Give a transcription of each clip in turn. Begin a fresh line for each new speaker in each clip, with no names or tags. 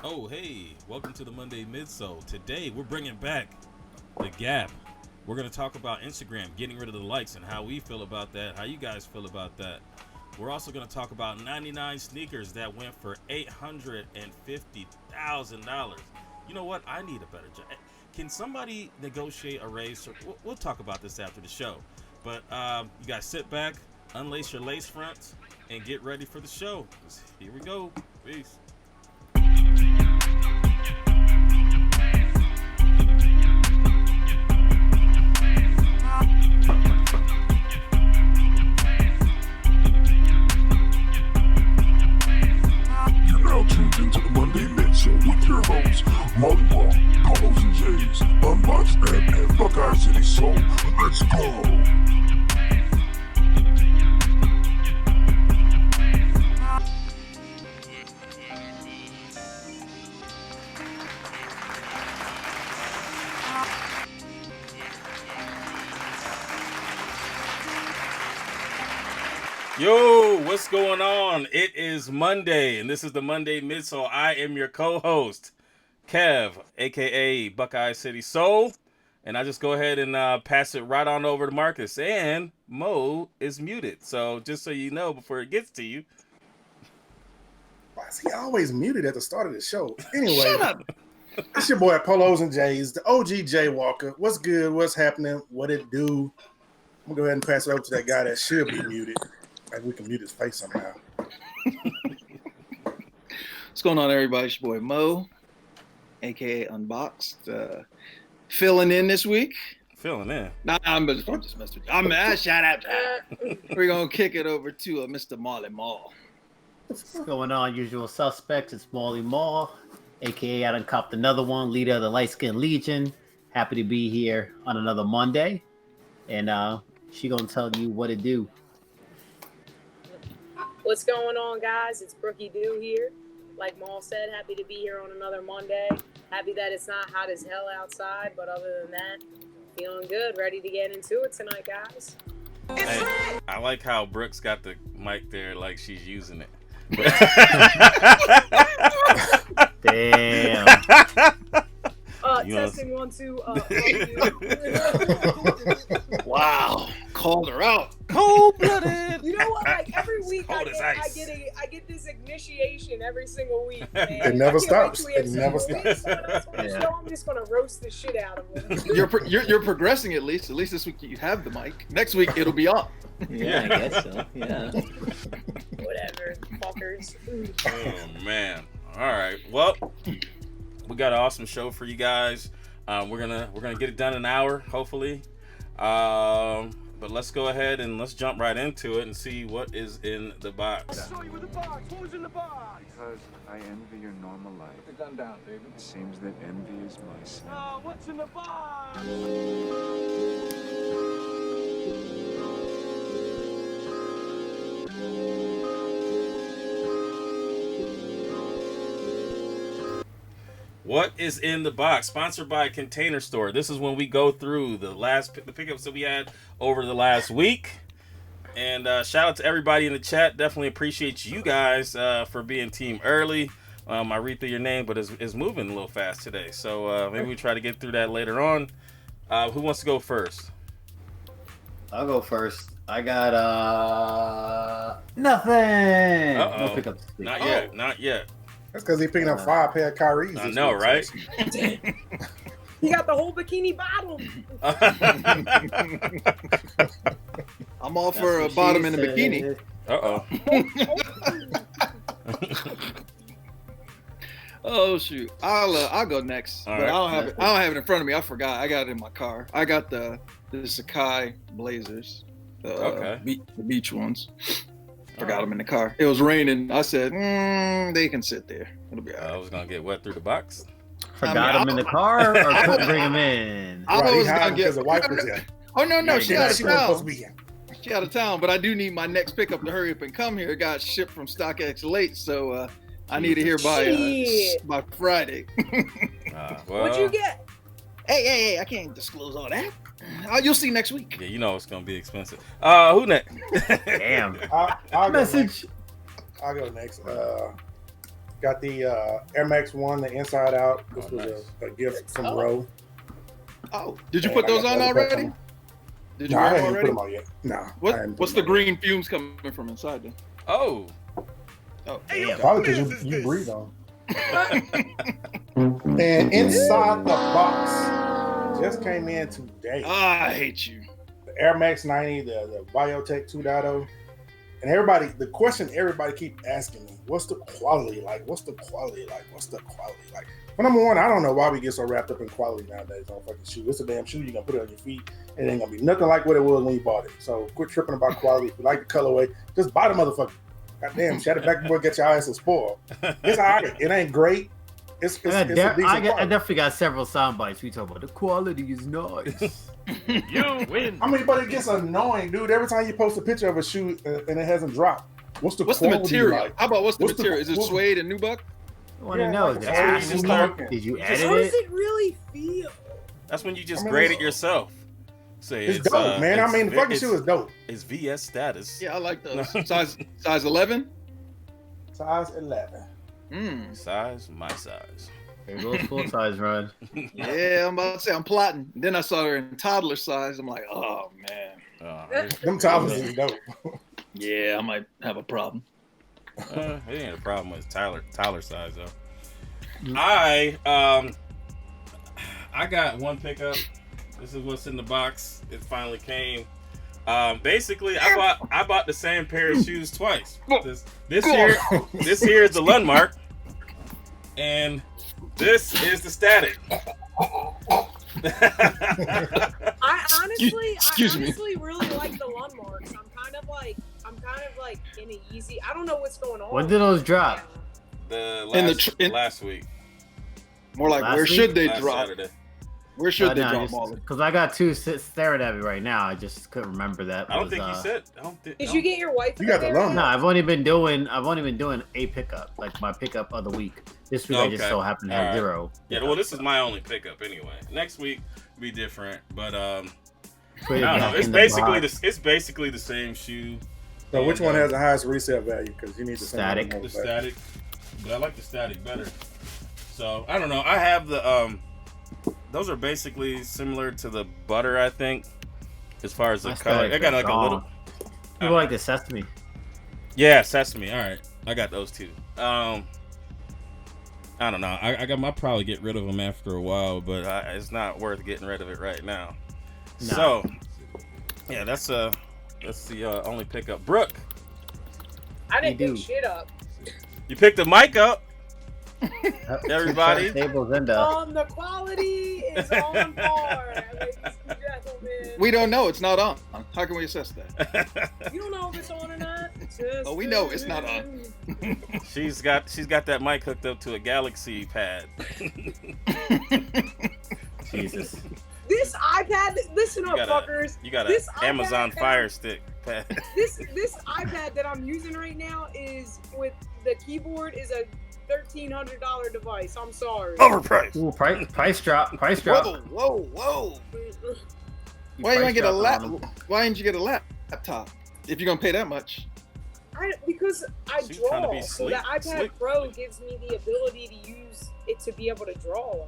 Oh, hey, welcome to the Monday Midsole. Today, we're bringing back the gap. We're going to talk about Instagram, getting rid of the likes and how we feel about that, how you guys feel about that. We're also going to talk about 99 sneakers that went for $850,000. You know what? I need a better job. Can somebody negotiate a raise? We'll talk about this after the show. But you guys sit back, unlace your lace fronts, and get ready for the show. Here we go. Peace.
Tuned into the Monday Midsole with your hosts, Molly Ball, Carlos and Jays, Unboxed and Buckeye City Soul. Let's go!
Yo, what's going on? It is Monday, and this is the Monday Midsole. I am your co-host, Kev, a.k.a. Buckeye City Soul, and I just go ahead and pass it right on over to Marcus, and Mo is muted, so just so you know before it gets to you.
Why is he always muted at the start of the show? Anyway, shut up. It's your boy, Polos and Jays, the OG Jay Walker. What's good? What's happening? What it do? I'm going to go ahead and pass it over to that guy that should be muted. Maybe we can mute his face somehow.
What's going on, everybody? It's your boy Mo, aka Unboxed. Filling in this week.
Filling in.
Nah, I'm just messing with you. I'm shout out. We're gonna kick it over to Mr. Marley Mall.
What's going on, usual suspects? It's Marley Mall, aka I done copped another one, leader of the Light Skin Legion. Happy to be here on another Monday, and she gonna tell you what it do.
What's going on, guys? It's Brookie Doo here. Like Maul said, happy to be here on another Monday. Happy that it's not hot as hell outside, but other than that, feeling good. Ready to get into it tonight, guys.
Hey, I like how Brooks got the mic there like she's using it.
Damn.
Testing 1, 2.
Wow, called her out.
Cold-blooded.
You know what? Like every week, I
Cold as ice.
get this initiation every single week. Man.
It never stops. It never stops.
I'm just gonna roast the shit out of them.
You're progressing at least. At least this week you have the mic. Next week it'll be off.
Yeah, I guess so. Yeah.
Whatever, fuckers.
Oh man. All right. Well, we got an awesome show for you guys. We're gonna get it done in an hour, hopefully. But let's go ahead and let's jump right into it and see what is in the box.
I'll show you with the box. What was in the box?
Because I envy your normal life.
Put the gun down, David.
It seems that envy is my sin.
Oh, what's in the box?
What is in the box? Sponsored by Container Store. This is when we go through the pickups that we had over the last week. And shout out to everybody in the chat. Definitely appreciate you guys for being team early. I read through your name, but it's moving a little fast today. So maybe we try to get through that later on. Who wants to go first?
I'll go first. I got nothing. No pickups.
Not yet. Not yet.
That's because he's picking up 5 pair of Kyrie's.
I know, right?
You got the whole bikini bottom.
I'm all for a bottom in a bikini. Oh shoot! I'll go next.
All
but
right.
I don't have it in front of me. I forgot. I got it in my car. I got the Sakai Blazers. The beach ones. Forgot them in the car. It was raining. I said, they can sit there. It'll be all right.
I was gonna get wet through the box.
Forgot them in the car or couldn't bring them in?
I was gonna get.
The wife was there.
Oh no, she out of town.
She
She out of town, but I do need my next pickup to hurry up and come here. It got shipped from StockX late, so I need it here by Friday.
What'd you get?
Hey, I can't disclose all that. You'll see next week.
Yeah, you know it's gonna be expensive. Who next?
Damn.
I'll
Message.
I'll go next. Got the Air Max 1, the Inside Out. This was
nice.
a gift from Ro.
Oh, did you
And
put
I got
those
the
on
other pack
already?
on.
Did you
No, I
wear them
haven't put
already?
them on yet. No. I haven't put
What's the
them on
green fumes coming from inside then?
Oh,
Oh,
yet.
damn.
Probably because you breathe on. And inside the box just came in today.
I hate you.
The Air Max 90, the Biotech 2.0. And everybody, the question everybody keep asking me, what's the quality like? What's the quality like? What's the quality like? Well, number one, I don't know why we get so wrapped up in quality nowadays on fucking shoe. It's a damn shoe. You're going to put it on your feet. It ain't going to be nothing like what it was when you bought it. So quit tripping about quality. If you like the colorway, just buy the motherfucker. Goddamn, shut it back before it get your ass spoiled. It's all right. It ain't great. It's a decent
I
quality.
definitely got several sound bites. We talk about the quality is nice.
you win.
I mean, but it gets annoying, dude. Every time you post a picture of a shoe and it hasn't dropped, what's the
material?
like?
How about what's the
What's the-
material? Is it
what-
suede and nubuck?
I want to know. Is it
that's what you
actually
just start-
good? Did you
Just-
edit
How does
it?
it really feel?
That's when you just
I mean,
grade
it's-
it yourself. Say
It's dope, man. I mean, the fucking shoe is dope.
It's VS status.
Yeah, I like those. Size 11.
Size 11.
Size, my size.
There goes full size run.
Yeah, I'm about to say I'm plotting. Then I saw her in toddler size. I'm like, oh man.
Them toddlers is dope.
Yeah, I might have a problem.
It ain't a problem with Tyler size though. I got one pickup. This is what's in the box. It finally came. Basically, I bought the same pair of shoes twice. This here is the Lundmark, and this is the Static.
I
Excuse me.
honestly really like the Lundmarks. I'm kind of like in an easy. I don't know what's going on.
When did those drop?
Last week.
More like,
Last
where
week?
should they
Last
drop?
Saturday.
Where should they drop, Molly?
Because I got two staring at me right now. I just couldn't remember that.
I don't think you said.
Did you get your wife?
You got the Lundmark.
No, I've only been doing a pickup, like my pickup of the week. This week I just so happened to have zero.
Yeah, well, this is my only pickup anyway. Next week will be different, but I
Put it
don't know.
back
It's
in the
basically
box.
it's basically the same shoe.
So which one has the highest resale value? Because you need the
Static.
same
The Static, but I like the Static better. So I don't know. I have the those are basically similar to the Butter, I think, as far as the
My
color. I
Statics
got
are
like a little.
strong. People like the Sesame.
Yeah, Sesame. All right, I got those two. I don't know. I'll probably get rid of them after a while, but it's not worth getting rid of it right now.
No.
So, yeah, that's the only pickup. Brooke,
I didn't
You
pick
do.
shit up.
you picked the mic up. Everybody.
Tables in the.
The quality is on par, ladies and gentlemen.
We don't know. It's not on. How can we assess that?
You don't know if it's on or not.
Oh, we know it's not on.
She's got that mic hooked up to a Galaxy Pad.
Jesus.
This iPad, listen up, fuckers.
You got
This
an Amazon
iPad-
Fire Stick pad.
This iPad that I'm using right now is with the keyboard is a $1,300 device. I'm sorry.
Overpriced.
Ooh, price drop. Price drop.
Whoa.
You
Why you
price
gonna get a
dropping on them.
Why didn't you get a laptop if you're gonna pay that much?
Because I
She's trying to
draw,
be
so
sleek-
the iPad
slick.
Pro gives me the ability to use it to be able to draw.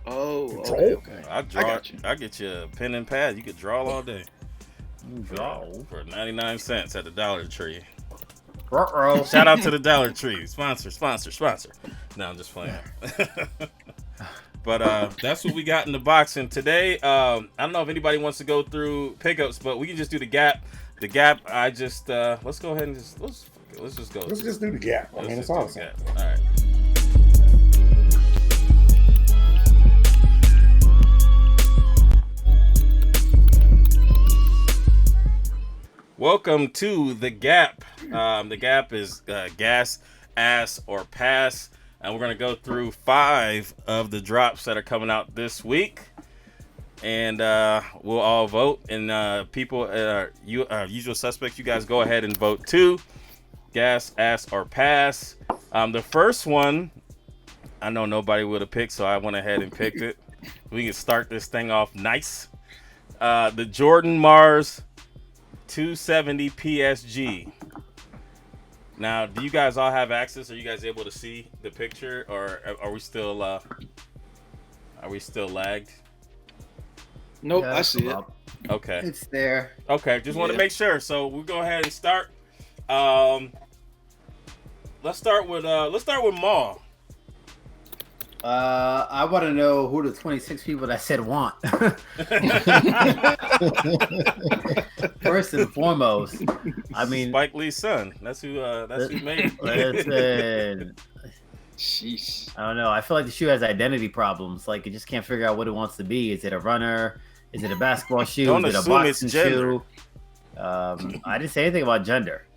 Oh,
Control?
okay.
I draw.
got you.
I get you a pen and pad. You could draw all day.
Draw.
For 99 cents at the Dollar Tree.
Ruh-roh.
Shout out to the Dollar Tree. Sponsor. No, I'm just playing. But that's what we got in the box. And today, I don't know if anybody wants to go through pickups, but we can just do the Gap. The Gap, I just let's go ahead and let's just go.
Let's just do the Gap. I mean, it's
just do
awesome.
the Gap. All right. Welcome to the Gap. The Gap is gas, ass, or pass, and we're gonna go through 5 of the drops that are coming out this week, and we'll all vote. And people, usual suspects, you guys go ahead and vote too. Gas, ass, or pass. The first one, I know nobody would have picked, so I went ahead and picked it. We can start this thing off nice. The Jordan Mars 270 PSG. Now, do you guys all have access? Are you guys able to see the picture, or are we still lagged?
Nope,
Yeah,
I see it.
Okay.
It's there.
Okay, just want to make sure. So we'll go ahead and start. Let's start with Maul.
I want to know who the 26 people that said want. First and foremost, I mean,
Spike Lee's son. That's who made it.
Listen,
Sheesh.
I don't know. I feel like the shoe has identity problems. Like, it just can't figure out what it wants to be. Is it a runner? Is it a basketball shoe?
Don't
Is it a
assume it's
boxing
gender.
shoe? I didn't say anything about gender.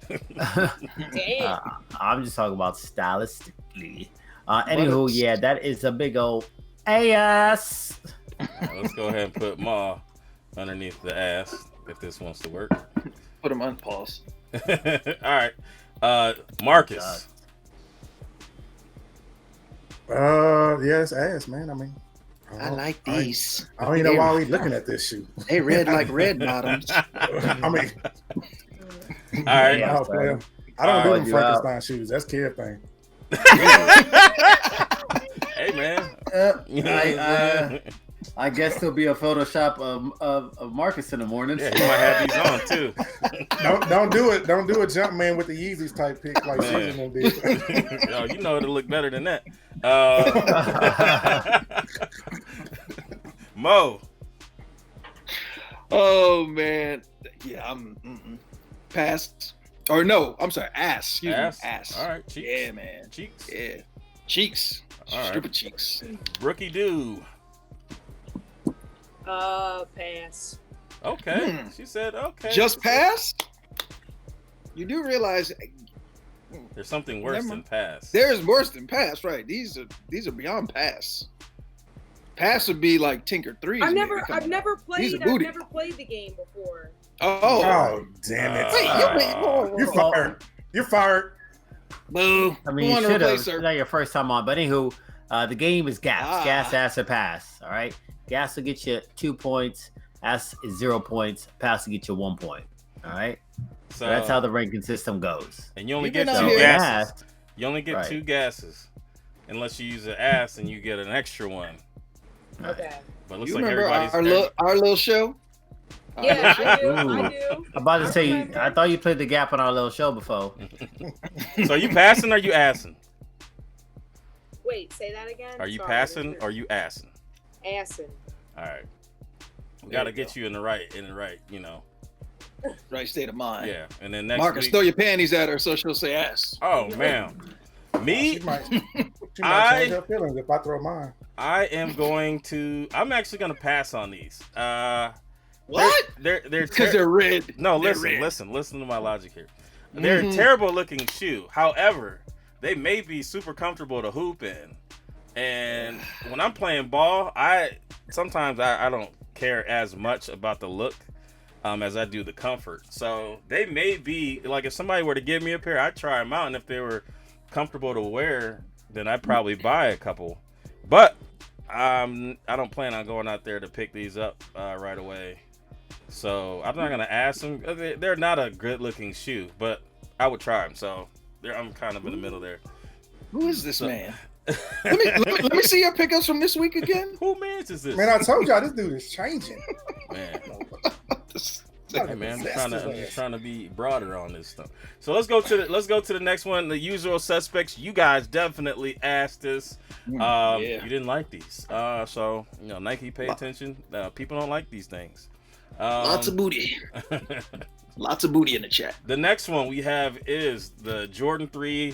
Damn.
I'm just talking about stylistically. Anywho, yeah, that is a big old ass.
Right, let's go ahead and put Ma underneath the ass if this wants to work.
Put him on pause.
All right, Marcus.
Yeah, it's ass, man. I mean,
I like these.
I don't even know why we looking at this shoe.
They red like red bottoms.
I mean,
All right.
Yeah,
I don't do them
you
Frankenstein shoes. That's Kev thing.
Hey, man.
I guess there'll be a Photoshop of Marcus in the morning.
Yeah, you might have these on too.
Don't do it. Don't do a jump man with the Yeezys type pick like Season did.
Yo, you know it'll look better than that. Mo.
Oh man, yeah, I'm pass. Or no, I'm sorry, ass. Excuse me, ass.
All right, cheeks.
Yeah, man.
Cheeks.
Yeah, cheeks.
All right.
Stupid cheeks.
Rookie do.
Pass.
Okay. She said okay.
Just pass. You do realize
There's something worse than pass.
there's worse than pass, right? These are beyond pass. Pass would be like Tinker 3.
I've never played the game before.
Oh
damn it!
Wait,
you're fired. You're fired.
Boo.
I mean, you should have. It's not your first time on, but anywho, the game is gas. Gas, ass, or pass. All right. Gas will get you 2 points. Ass is 0 points. Pass will get you 1 point. All right. So that's how the ranking system goes.
And you only get 2 gases. You only get 2 gases, unless you use an ass and you get an extra one.
Okay.
But it looks
You
like
remember
everybody's
our little show?
Yeah, I do.
I'm about to say, I thought you played the gap on our little show before.
So you passing or you assing?
Wait, say that again.
Are you passing or you assing?
Assing.
All right. We gotta get you in the right,
right state of mind.
Yeah, and then next
Marcus,
week,
throw your panties at her so she'll say ass.
Oh man, me?
She might change her feelings if I throw mine.
I'm actually gonna pass on these.
What?
They're
because they're red.
No,
they're
listen to my logic here. They're a terrible looking shoe. However, they may be super comfortable to hoop in. And when I'm playing ball, sometimes I don't care as much about the look as I do the comfort. So they may be like, if somebody were to give me a pair, I'd try them out, and if they were comfortable to wear, then I'd probably buy a couple. But I don't plan on going out there to pick these up right away. So I'm not gonna ask them. They're not a good looking shoe, but I would try them. So I'm kind of in the middle there.
Who is this man? let me see your pickups from this week again.
Who man's is this?
Man, I told y'all this dude is changing.
Man. Hey man, I'm just trying to be broader on this stuff. So let's go to the next one. The usual suspects. You guys definitely asked this. You didn't like these. So Nike, pay attention. People don't like these things.
Lots of booty. Lots of booty in the chat.
The next one we have is the Jordan 3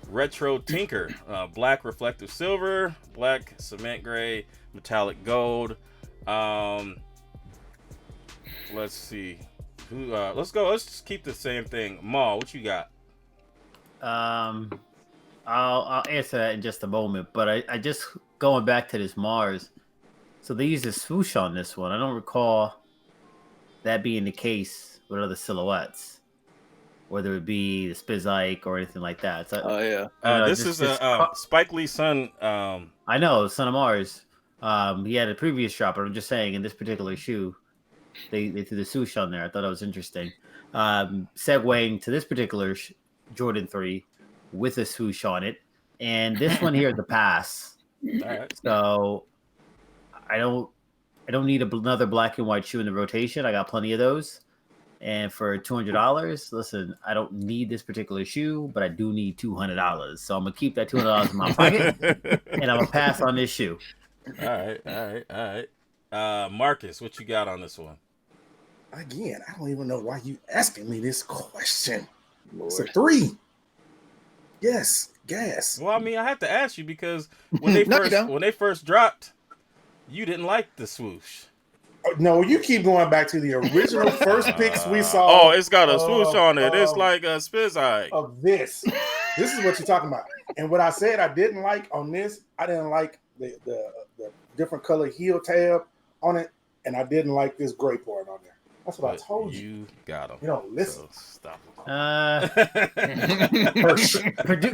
Retro Tinker. Black reflective silver, black cement gray, metallic gold. Let's see. Let's go. Let's just keep the same thing. Ma, what you got?
I'll answer that in just a moment. But I just going back to this Mars. So they used a swoosh on this one. I don't recall that being the case with other silhouettes, whether it be the Spizike or anything like that. So,
this is Spike Lee's son.
I know, Son of Mars. He had a previous drop, but I'm just saying in this particular shoe, they threw the swoosh on there. I thought that was interesting. Segueing to this particular Jordan 3 with a swoosh on it. And this one here is a pass.
All right.
So I don't need another black and white shoe in the rotation. I got plenty of those. And for $200, listen, I don't need this particular shoe, but I do need $200. So I'm gonna keep that $200 in my pocket, and I'm gonna pass on this shoe.
All right. Marcus, what you got on this one?
Again, I don't even know why you asking me this question.
Lord.
It's a 3. Yes, gas.
Well, I mean, I have to ask you because when they first dropped, you didn't like the swoosh.
No, you keep going back to the original first pics we saw.
Oh, it's got a swoosh on it. It's like a Spizike.
Of this. This is what you're talking about. And what I said I didn't like on this, I didn't like the different color heel tab on it, and I didn't like this gray part on there. That's what I told you.
You got them.
You don't listen.
So stop.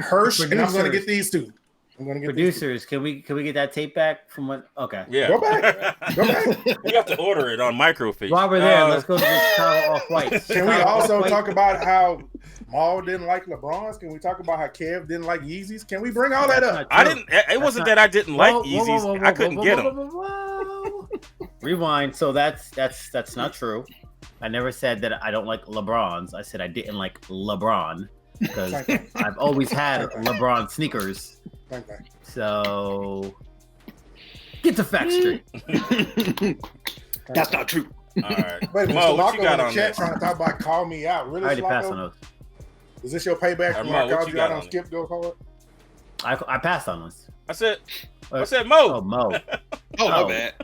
Hirsch, and I'm going to get these two. I'm going to get
producers. Can we get that tape back from what? Okay.
Yeah.
Go back.
You have to order it on microfiche.
While we're there, let's go to the Chicago Off-Whites.
Can we also talk about how Maul didn't like LeBron's? Can we talk about how Kev didn't like Yeezys? Can we bring all that up?
I didn't. It wasn't that I didn't like Yeezys. I couldn't get them.
Rewind. So that's not true. I never said that I don't like LeBron's. I said I didn't like LeBron because I've always had LeBron sneakers. So get the facts straight.
That's not true.
All right.
Wait,
Mo, what you got
in
on
the chat
this?
trying to talk about call me out. Really,
I already passed
Slocko?
on those.
Is this your payback from
Mo,
I
what
called
you
you
got
out
on
on
it?
Skip Go Hard?
I passed on those.
I said Mo.
Oh, Mo.
My bad.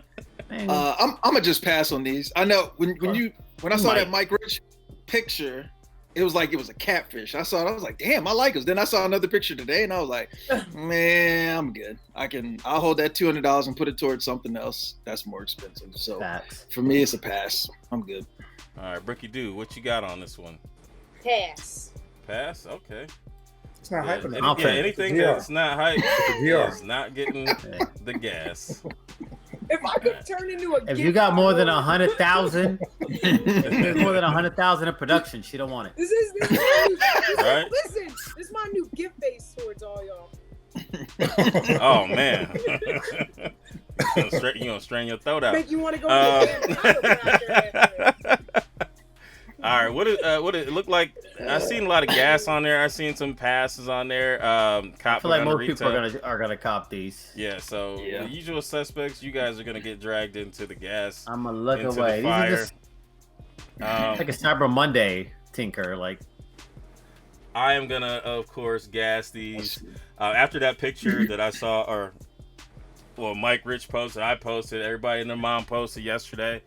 Man.
I'm gonna just pass on these. I know when I saw that Mike Rich picture, it was like it was a catfish. I saw it, I was like, damn, I like it. Then I saw another picture today, and I was like, man, I'm good. I'll hold that $200 and put it towards something else that's more expensive. So for me, it's a pass. I'm good.
All right, Brookie Doo, what you got on this one?
Pass.
Pass? Okay.
It's not happening.
Anything that's not hype
VR.
is not getting the gas.
If I could turn into a
if you got more than 100,000, if there's more than 100,000 in production, she don't want it.
This is my new,
Right?
Listen, this is my new gift base towards all y'all.
Oh man. You gonna strain your throat out.
Make you want to go to the damn
all right, what it look like? I seen a lot of gas on there. I seen some passes on there.
I feel like most people are gonna cop these.
Yeah, so the usual suspects, you guys are gonna get dragged into the gas.
I'm gonna look
into
away.
The fire.
These are just like a Cyber Monday tinker. Like
I am gonna, of course, gas these. After that picture that I saw, Mike Rich posted, I posted, everybody and their mom posted yesterday.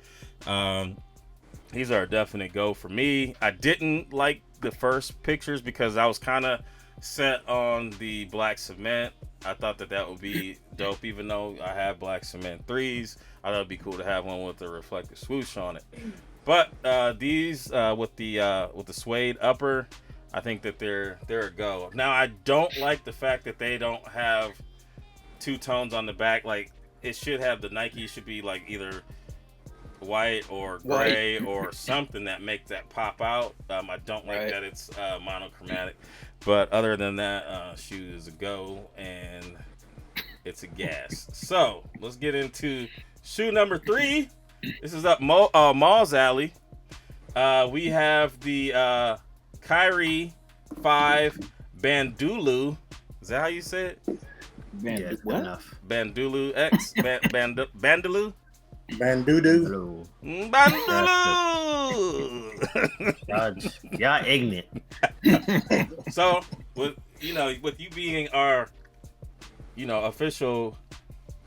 These are a definite go for me. I didn't like the first pictures because I was kind of set on the black cement. I thought that would be dope, even though I have black cement 3s. I thought it'd be cool to have one with a reflective swoosh on it. But these with the suede upper, I think that they're a go. Now I don't like the fact that they don't have two tones on the back. Like it should have, the Nike should be like either white or gray or something that makes that pop out. I don't like that it's monochromatic, but other than that, shoe is a go and it's a gas. So let's get into shoe number 3. This is up Mall's alley. We have the Kyrie 5 Bandulu. Is that how you say it?
Enough.
Bandulu X Bandulu.
Bandulu.
Y'all ignorant.
So with you being our official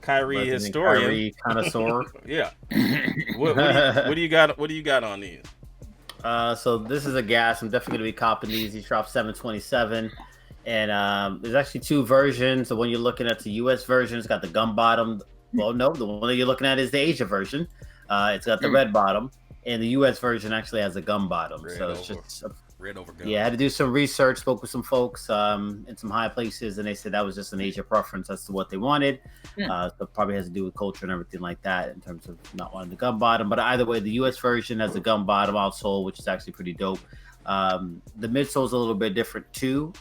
Kyrie historian,
Kyrie connoisseur.
Yeah. What do you got? What do you got on these?
So this is a gas. I'm definitely gonna be copping these. These dropped $727, and there's actually 2 versions. The one you're looking at, the US version, it's got the gum bottom. Well, no, the one that you're looking at is the Asia version. It's got the red bottom, and the US version actually has a gum bottom.
Red
so
over,
it's just
red over gum.
Yeah, I had to do some research, spoke with some folks in some high places, and they said that was just an Asia preference as to what they wanted. So it probably has to do with culture and everything like that in terms of not wanting the gum bottom. But either way, the US version has a gum bottom outsole, which is actually pretty dope. The midsole's a little bit different too,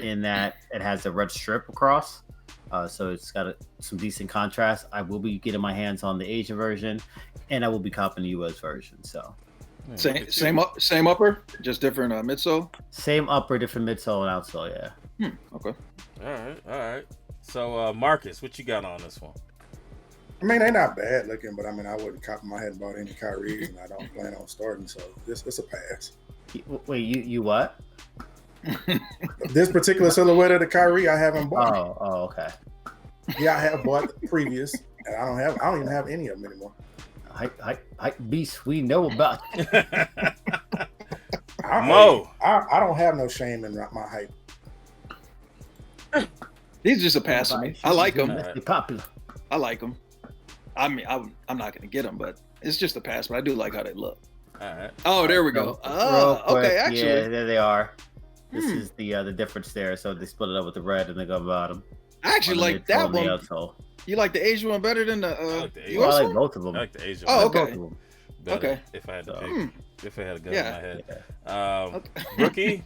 in that it has a red strip across. So it's got some decent contrast. I will be getting my hands on the Asian version, and I will be copying the US version. So
same upper, just different midsole.
Same upper, different midsole and outsole. Yeah.
Okay.
All right. So Marcus, what you got on this one?
I mean, they're not bad looking, but I mean, I wouldn't copy my head about any Kyrie, and I don't plan on starting. So it's a pass.
Wait, you what?
This particular silhouette of the Kyrie, I haven't bought.
Oh, okay.
Yeah, I have bought the previous, and I don't even have any of them anymore.
Hype beast we know about.
Mo,
I don't have no shame in my hype.
He's just a pass to me. I like him.
Popular.
I like him. I mean, I'm not gonna get them, but it's just a pass. But I do like how they look.
all right.
Oh, there we go. Okay, actually,
yeah, there they are. This is the difference there. So they split it up with the red and they go bottom.
I actually like that one.
Outsole.
You like the Asian one better than the
I like the Asian
Well, I
US
like
one?
both of them.
I like the Asian.
Oh,
one
okay.
better
Okay.
If I had to
So-
pick, if I had a gun
Yeah.
in my head.
Yeah.
Rookie.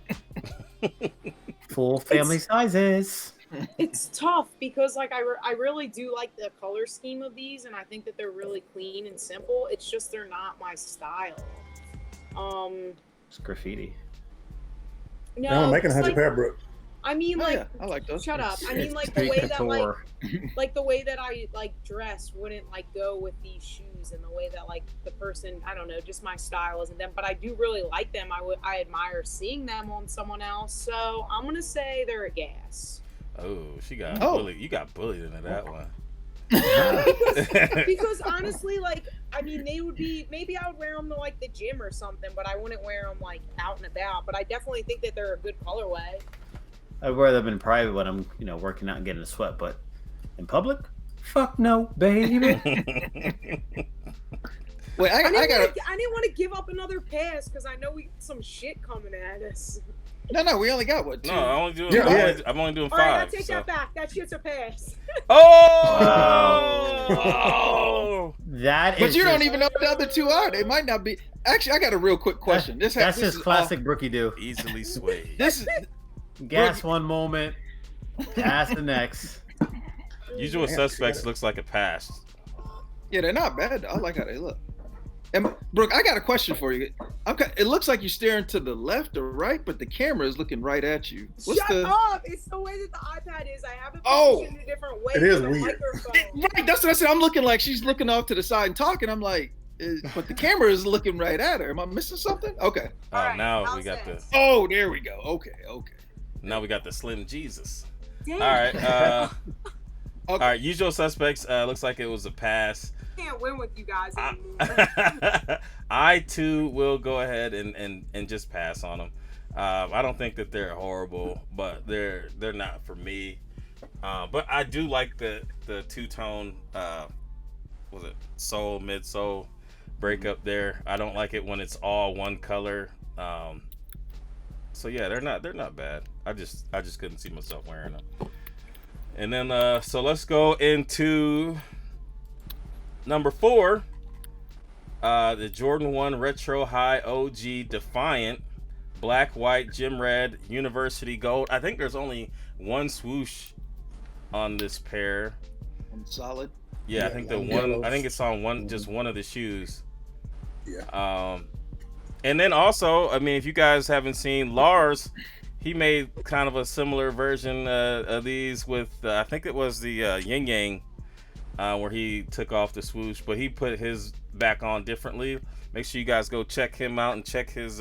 Full family sizes.
It's tough because like I really do like the color scheme of these, and I think that they're really clean and simple. It's just they're not my style.
It's graffiti.
No,
I'm making
it's
100
like,
pair, Brooke.
I mean,
Oh,
like,
yeah, I like those.
shut up. I mean, like the
Street
way that
couture.
like the way that I like dress wouldn't like go with these shoes, and the way that like the person, I don't know, just my style isn't them. But I do really like them. I admire seeing them on someone else. So I'm gonna say they're a gas.
Oh, she got
Oh.
bullied. You got bullied into that one.
Because honestly, like, I mean, they would be, maybe I would wear them to like the gym or something, but I wouldn't wear them like out and about. But I definitely think that they're a good colorway.
I'd wear them in private when I'm, working out and getting a sweat, but in public, fuck no, baby.
Wait, I
I
got.
didn't want to give up another pass because I know we got some shit coming at us.
No, we only got what? Two?
No, I'm only doing.
Yeah.
I'm only doing
All right, I
five.
take
so.
that back. That shit's a pass.
Oh!
Wow. That is.
But you don't
just-
even know what the other two are. They might not be. Actually, I got a real quick question.
That's
this
just
is
classic Brookie do.
Easily swayed.
This is
Gas one moment, pass the next.
Usual Suspects looks like a pass.
yeah, they're not bad. I like how they look. And Brooke, I got a question for you. It looks like you're staring to the left or right, but the camera is looking right at you. What's
Shut
the?
up! It's the way that the iPad is. I have it
Oh!
positioned a different way.
It is
than the
weird.
microphone.
Right, that's what I said. I'm looking like she's looking off to the side and talking. I'm like, but the camera is looking right at her. Am I missing something? Okay.
Oh,
Alright,
now
how's
we got
that?
the.
Oh, there we go. Okay.
Now we got the Slim Jesus.
Damn.
All right.
Okay.
All right. Usual Suspects. Looks like it was a pass.
I can't win with you guys anymore.
I too will go ahead and just pass on them. I don't think that they're horrible, but they're not for me. But I do like the two-tone was it soul midsole breakup there. I don't like it when it's all one color. So yeah, they're not bad. I just couldn't see myself wearing them. And then so let's go into number 4. The Jordan 1 Retro High OG Defiant, black, white, gym red, university gold. I think there's only one swoosh on this pair.
Solid.
Yeah, I
Yeah,
think the
like
one.
yellows.
I think it's on just one of the shoes.
Yeah.
And then also, I mean, if you guys haven't seen Lars, he made kind of a similar version of these with I think it was the Yin Yang, where he took off the swoosh, but he put his back on differently. Make sure you guys go check him out and check his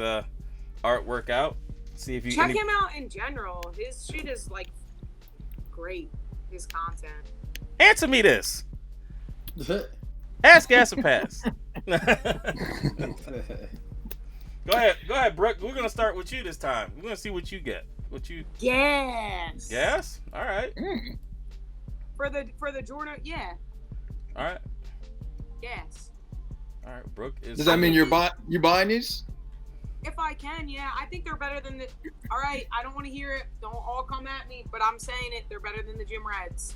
artwork out. See if you
Check him out in general. His shit is like great. His content.
Answer me this. Ask Gas or pass. Go ahead, Brooke. We're gonna start with you this time. We're gonna see what you get.
Yes.
Gas? All right.
For the Jordan, yeah.
All right.
Yes.
All right. Brooke is.
Does that mean you're buying these?
If I can, yeah. I think they're better than the. All right. I don't want to hear it. Don't all come at me, but I'm saying it. They're better than the Gym Reds.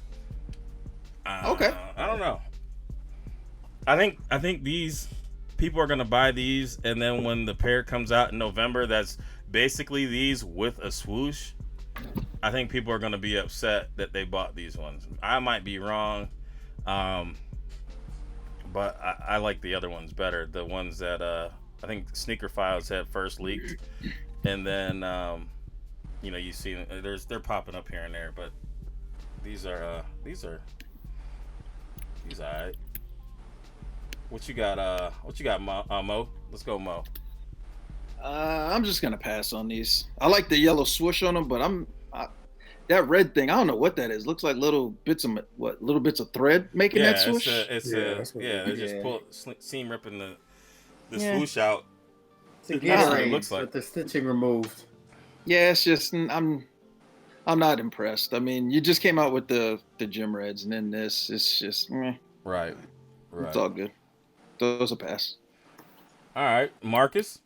Okay.
I don't know. I think these people are gonna buy these, and then when the pair comes out in November, that's basically these with a swoosh. I think people are gonna be upset that they bought these ones. I might be wrong, but I like the other ones better. The ones that I think Sneaker Files had first leaked, and then you see they're popping up here and there, but these are alright. What you got, Mo? Let's go, Mo.
I'm just gonna pass on these. I like the yellow swoosh on them, but that red thing, I don't know what that is. Looks like little bits of thread making that swoosh.
They just pull seam ripping the swoosh out.
It's a Gatorade,
it looks like
with the stitching removed.
Yeah, it's just I'm not impressed. I mean, you just came out with the gym reds, and then this. It's just
right.
It's all good. Those a pass.
All right, Marcus.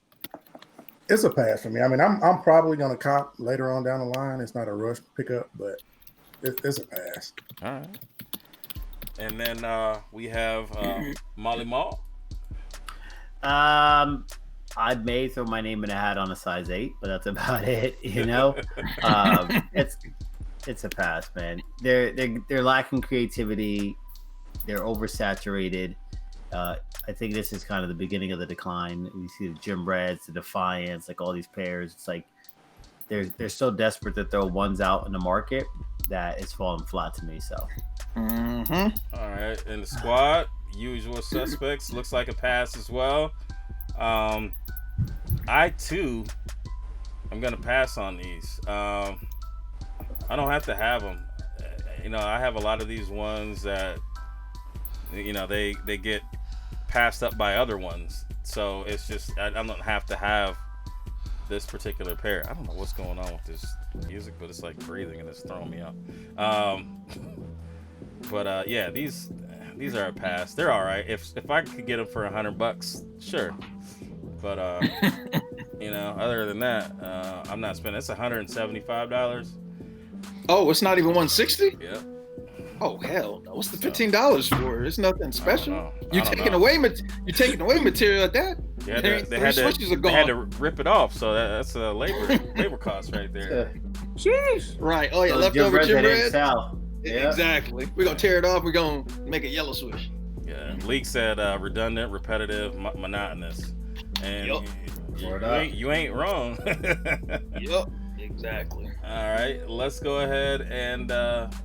It's a pass for me. I mean, I'm probably gonna cop later on down the line. It's not a rush pickup, but it's a pass.
All right. And then we have Molly Mall.
I may throw my name in a hat on a size 8, but that's about it. It's a pass, man. They're lacking creativity. They're oversaturated. I think this is kind of the beginning of the decline. We see the Gym Reds, the Defiance, like all these pairs. It's like they're so desperate to throw ones out in the market that it's falling flat to me. So,
All right, in the squad, usual suspects. Looks like a pass as well. I too, I'm gonna pass on these. I don't have to have them. I have a lot of these ones that they get passed up by other ones, so it's just I don't have to have this particular pair. I don't know what's going on with this music, but it's like breathing and it's throwing me out. But yeah, these are a pass. They're all right. If I could get them for $100, sure. But other than that, I'm not spending. It's $175.
Oh, it's not even $160?
Yeah.
Oh hell no! What's the $15 for? It's nothing special. You're taking away material at that.
Yeah, they had to rip it off, so that's a labor cost right there.
Jeez. Right. Oh yeah, leftover gym bread. Yeah. Exactly. We're gonna tear it off. We're gonna make a yellow swoosh.
Yeah. Leak said redundant, repetitive, monotonous, and you ain't wrong.
Yep. Exactly.
All right, let's go ahead and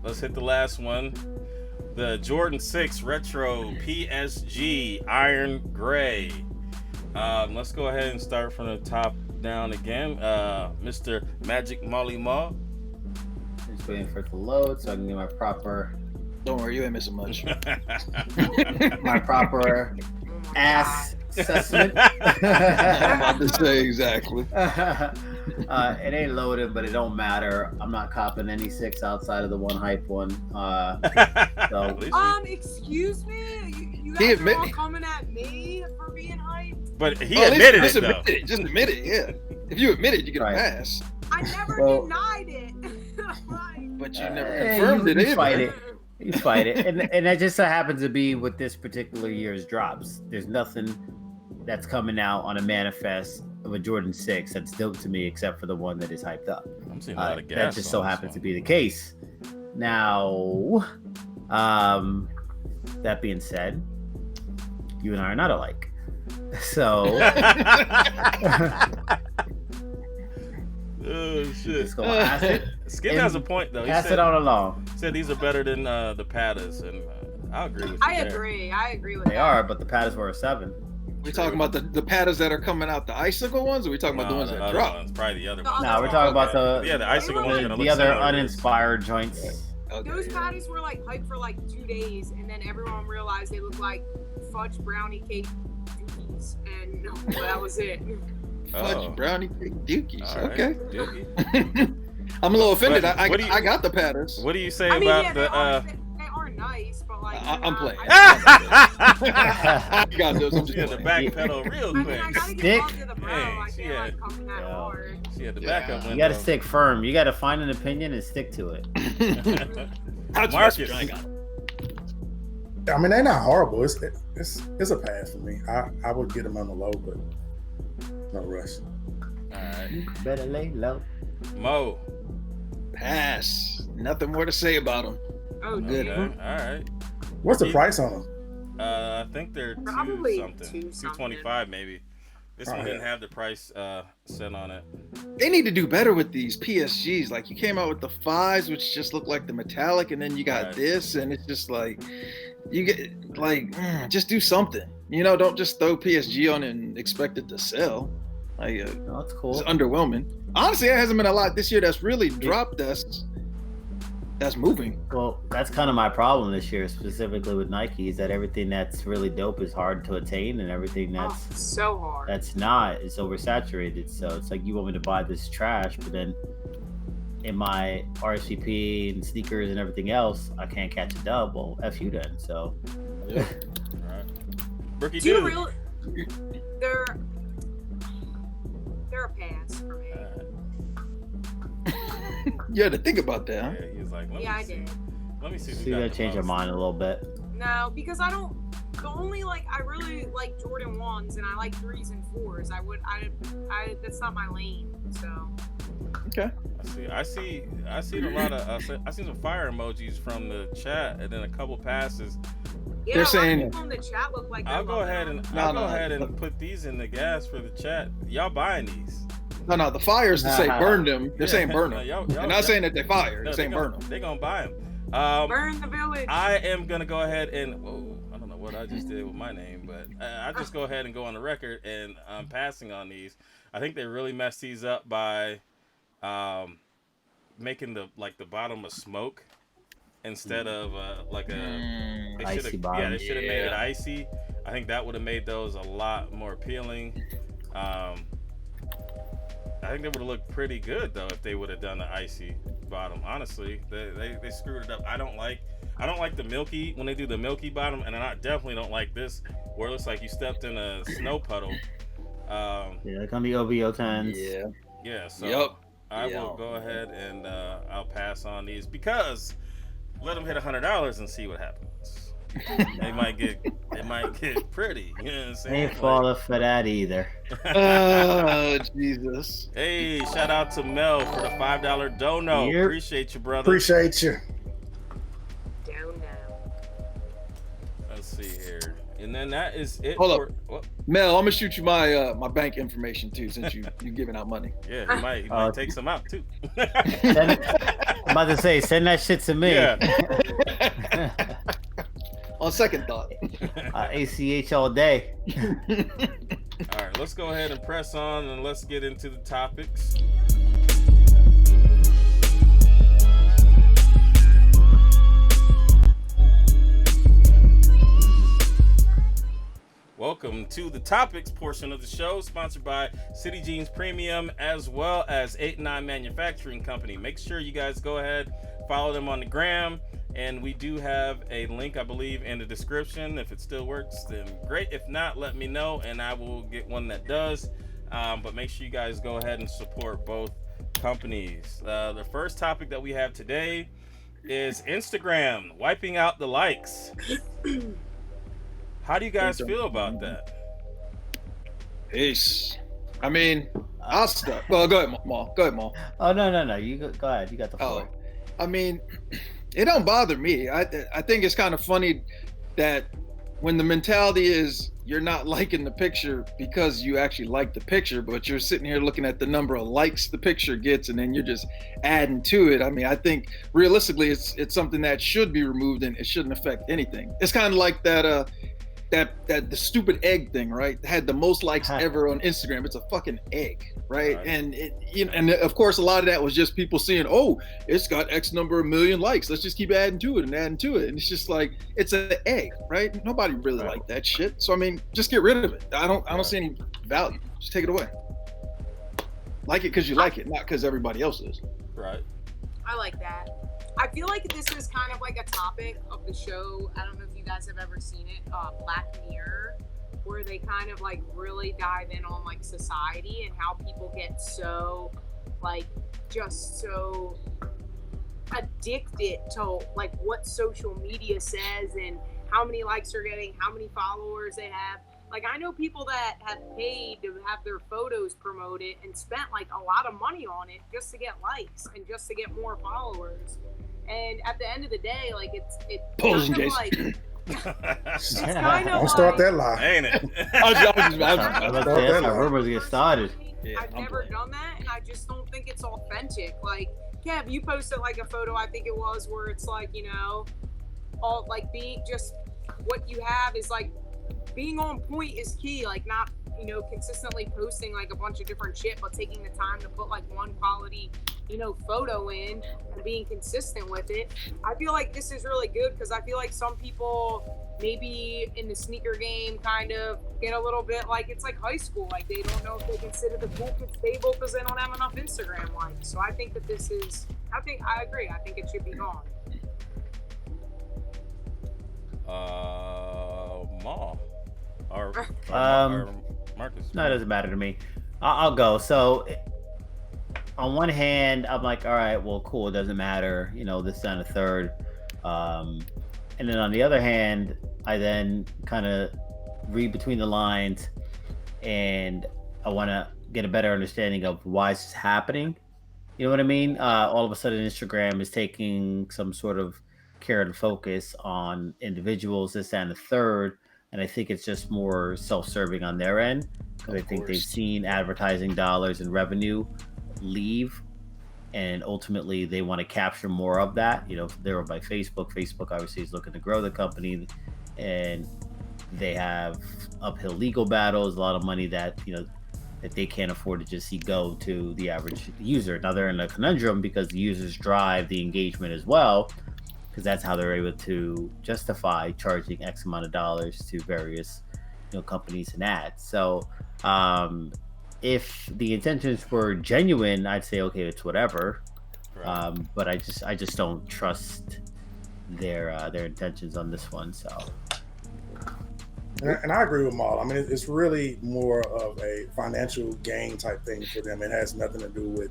let's hit the last one. The Jordan 6 Retro PSG Iron Gray. Let's go ahead and start from the top down again. Mr. Magic Molly Ma.
Just waiting for it to load so I can get my proper.
Don't worry, you ain't missing much.
My proper ass assessment.
I'm about to say exactly.
It ain't loaded, but it don't matter. I'm not copping any 6 outside of the one hype one.
Excuse me? You guys are all coming at me for being hyped?
But he admitted it, though.
Just admit it, yeah. If you admit it, you get a pass.
I never denied it.
But you never confirmed it either.
You fight it. And that just so happens to be with this particular year's drops. There's nothing that's coming out on a manifest of a Jordan 6 that's dope to me except for the one that is hyped up.
I'm seeing a lot of gas.
That just so happens to be the case. Now, that being said, you and I are not alike. So
oh shit.
Just gonna pass it.
Skip has a point though.
Pass it on along.
He said these are better than the Pattas, and I agree with you.
I agree with that.
They are, but the Pattas were a 7.
We talking about the patterns that are coming out, the icicle ones, or we talking about the ones that drop?
Ones, probably the other ones.
No, we're talking about
the icicle ones.
The other uninspired joints.
Okay. Those patties were like hyped for like 2 days, and then everyone realized they looked like fudge brownie cake dookies, and that was it.
Fudge brownie cake dookies.
Right.
Okay.
Dookie.
I'm a little offended. I got the patterns.
What do you say about the?
They are nice, but like
I'm playing. I got those. I'm just
had to backpedal real quick.
I gotta get to the bro. I can't like come that hard.
She had the backup window.
You gotta stick firm. You gotta find an opinion and stick to it.
Marcus.
I mean, they're not horrible. It's a pass for me. I would get them on the low, but no rush.
All right.
Better lay low.
Mo.
Pass. Nothing more to say about them.
Oh,
Good.
dude.
All right.
What's the price on them?
I think they're
Probably
two something. $225 maybe. This one didn't have the price set on it.
They need to do better with these PSGs. Like, you came out with the 5s, which just look like the metallic, and then you got this, and it's just like, you get like, just do something. You know, don't just throw PSG on and expect it to sell. Like,
that's cool.
It's underwhelming. Honestly, there hasn't been a lot this year that's really dropped us. That's moving.
Well, that's kind of my problem this year, specifically with Nike, is that everything that's really dope is hard to attain, and everything that's
so hard.
That's not is oversaturated. So it's like, you want me to buy this trash, but then in my RSVP and sneakers and everything else, I can't catch a dub. Well, F you then. So.
Yeah. All right. Rookie
Do you
dude.
really? They're a pass for me.
You had to think about that, huh?
Yeah, he was like,
I did.
Let me see.
So you gotta change your mind a little bit.
No, because I don't. The only I really like Jordan 1s and I like 3s and 4s. I that's not my lane. So.
Okay.
I see a lot of. I see some fire emojis from the chat, and then a couple passes.
Yeah,
they're saying.
People in the chat look like
I'll go ahead and put these in the gas for the chat. Y'all buying these?
No, the fires to say burn them. They're saying burn them.
They're
not saying that they fire.
No,
they're saying burn them.
They're gonna buy them.
Burn the village.
I am gonna go ahead and I don't know what I just did with my name, but I just go ahead and go on the record and I'm passing on these. I think they really messed these up by making the bottom a smoke instead of they
icy
should
bottom.
have made it icy. I think that would have made those a lot more appealing. I think they would have looked pretty good though if they would have done the icy bottom. Honestly, they screwed it up. I don't like the milky when they do the milky bottom, and I definitely don't like this where it looks like you stepped in a snow puddle.
Like on the OVO 10s.
Yeah. So I will go ahead and I'll pass on these because let them hit $100 and see what happens. It might get pretty. You know what I'm saying?
Ain't falling for that either.
Oh, Jesus.
Hey, shout out to Mel for the $5 dono.
Yep.
Appreciate you, brother.
Appreciate you.
Down.
Let's see here. And then that is it.
Hold up. Mel, I'm gonna shoot you my my bank information too, since you're giving out money.
Yeah, he might take some out too.
I'm about to say, send that shit to me.
Yeah.
On second thought.
ACH all day.
All right, let's go ahead and press on and let's get into the topics. Welcome to the topics portion of the show, sponsored by City Jeans Premium as well as 8-9 Manufacturing Company. Make sure you guys go ahead, follow them on the gram, and we do have a link, I believe, in the description. If it still works, then great. If not, let me know, and I will get one that does. But make sure you guys go ahead and support both companies. The first topic that we have today is Instagram wiping out the likes. How do you guys feel about that?
Peace. I mean, I'll start. Well, go ahead, Maul. Go ahead, Maul.
Oh, no. You go ahead. You got the floor.
I mean, it don't bother me. I think it's kind of funny that when the mentality is you're not liking the picture because you actually like the picture, but you're sitting here looking at the number of likes the picture gets, and then you're just adding to it. I mean, I think realistically, it's something that should be removed, and it shouldn't affect anything. It's kind of like that the stupid egg thing, right? Had the most likes ever on Instagram. It's a fucking egg, right? And and of course a lot of that was just people seeing, oh, it's got X number of million likes. Let's just keep adding to it. And it's just like, it's an egg, right? Nobody really liked that shit. So I mean, just get rid of it. I don't see any value. Just take it away. Like it because you like it, not because everybody else is.
Right.
I like that. I feel like this is kind of like a topic of the show. I don't know if you guys have ever seen it, Black Mirror, where they kind of like really dive in on like society and how people get so like just so addicted to like what social media says and how many likes they're getting, how many followers they have. Like, I know people that have paid to have their photos promoted and spent like a lot of money on it just to get likes and just to get more followers. And at the end of the day, like it's kind of like it's kind of
Don't start that lie.
Ain't it?
That's how rumors get started.
I've never done that, and I just don't think it's authentic. Like, Kev, you posted like a photo, I think it was, where it's like, you know, all like being just what you have is like being on point is key. Like, not, you know, consistently posting like a bunch of different shit, but taking the time to put like one quality, you know, photo in and being consistent with it. I feel like this is really good because I feel like some people maybe in the sneaker game kind of get a little bit like it's like high school. Like, they don't know if they consider the cool kid stable because they don't have enough Instagram likes. So I think that this is, I agree. I think it should be gone.
Maul. Or Marcus.
No, it doesn't matter to me. I'll go. So on one hand, I'm like, all right, well, cool. It doesn't matter. You know, this down a third. And then on the other hand, I then kind of read between the lines and I want to get a better understanding of why this is happening. You know what I mean? All of a sudden, Instagram is taking some sort of care and focus on individuals, this and the third. And I think it's just more self-serving on their end because I think they've seen advertising dollars and revenue leave, and ultimately they want to capture more of that. You know, they're by Facebook. Facebook obviously is looking to grow the company, and they have uphill legal battles, a lot of money that, you know, that they can't afford to just see go to the average user. Now they're in a conundrum because the users drive the engagement as well, because that's how they're able to justify charging X amount of dollars to various, you know, companies and ads. So if the intentions were genuine, I'd say, okay, it's whatever. Right. But I just don't trust their intentions on this one. So.
And I agree with Maul. I mean, it's really more of a financial gain type thing for them. It has nothing to do with,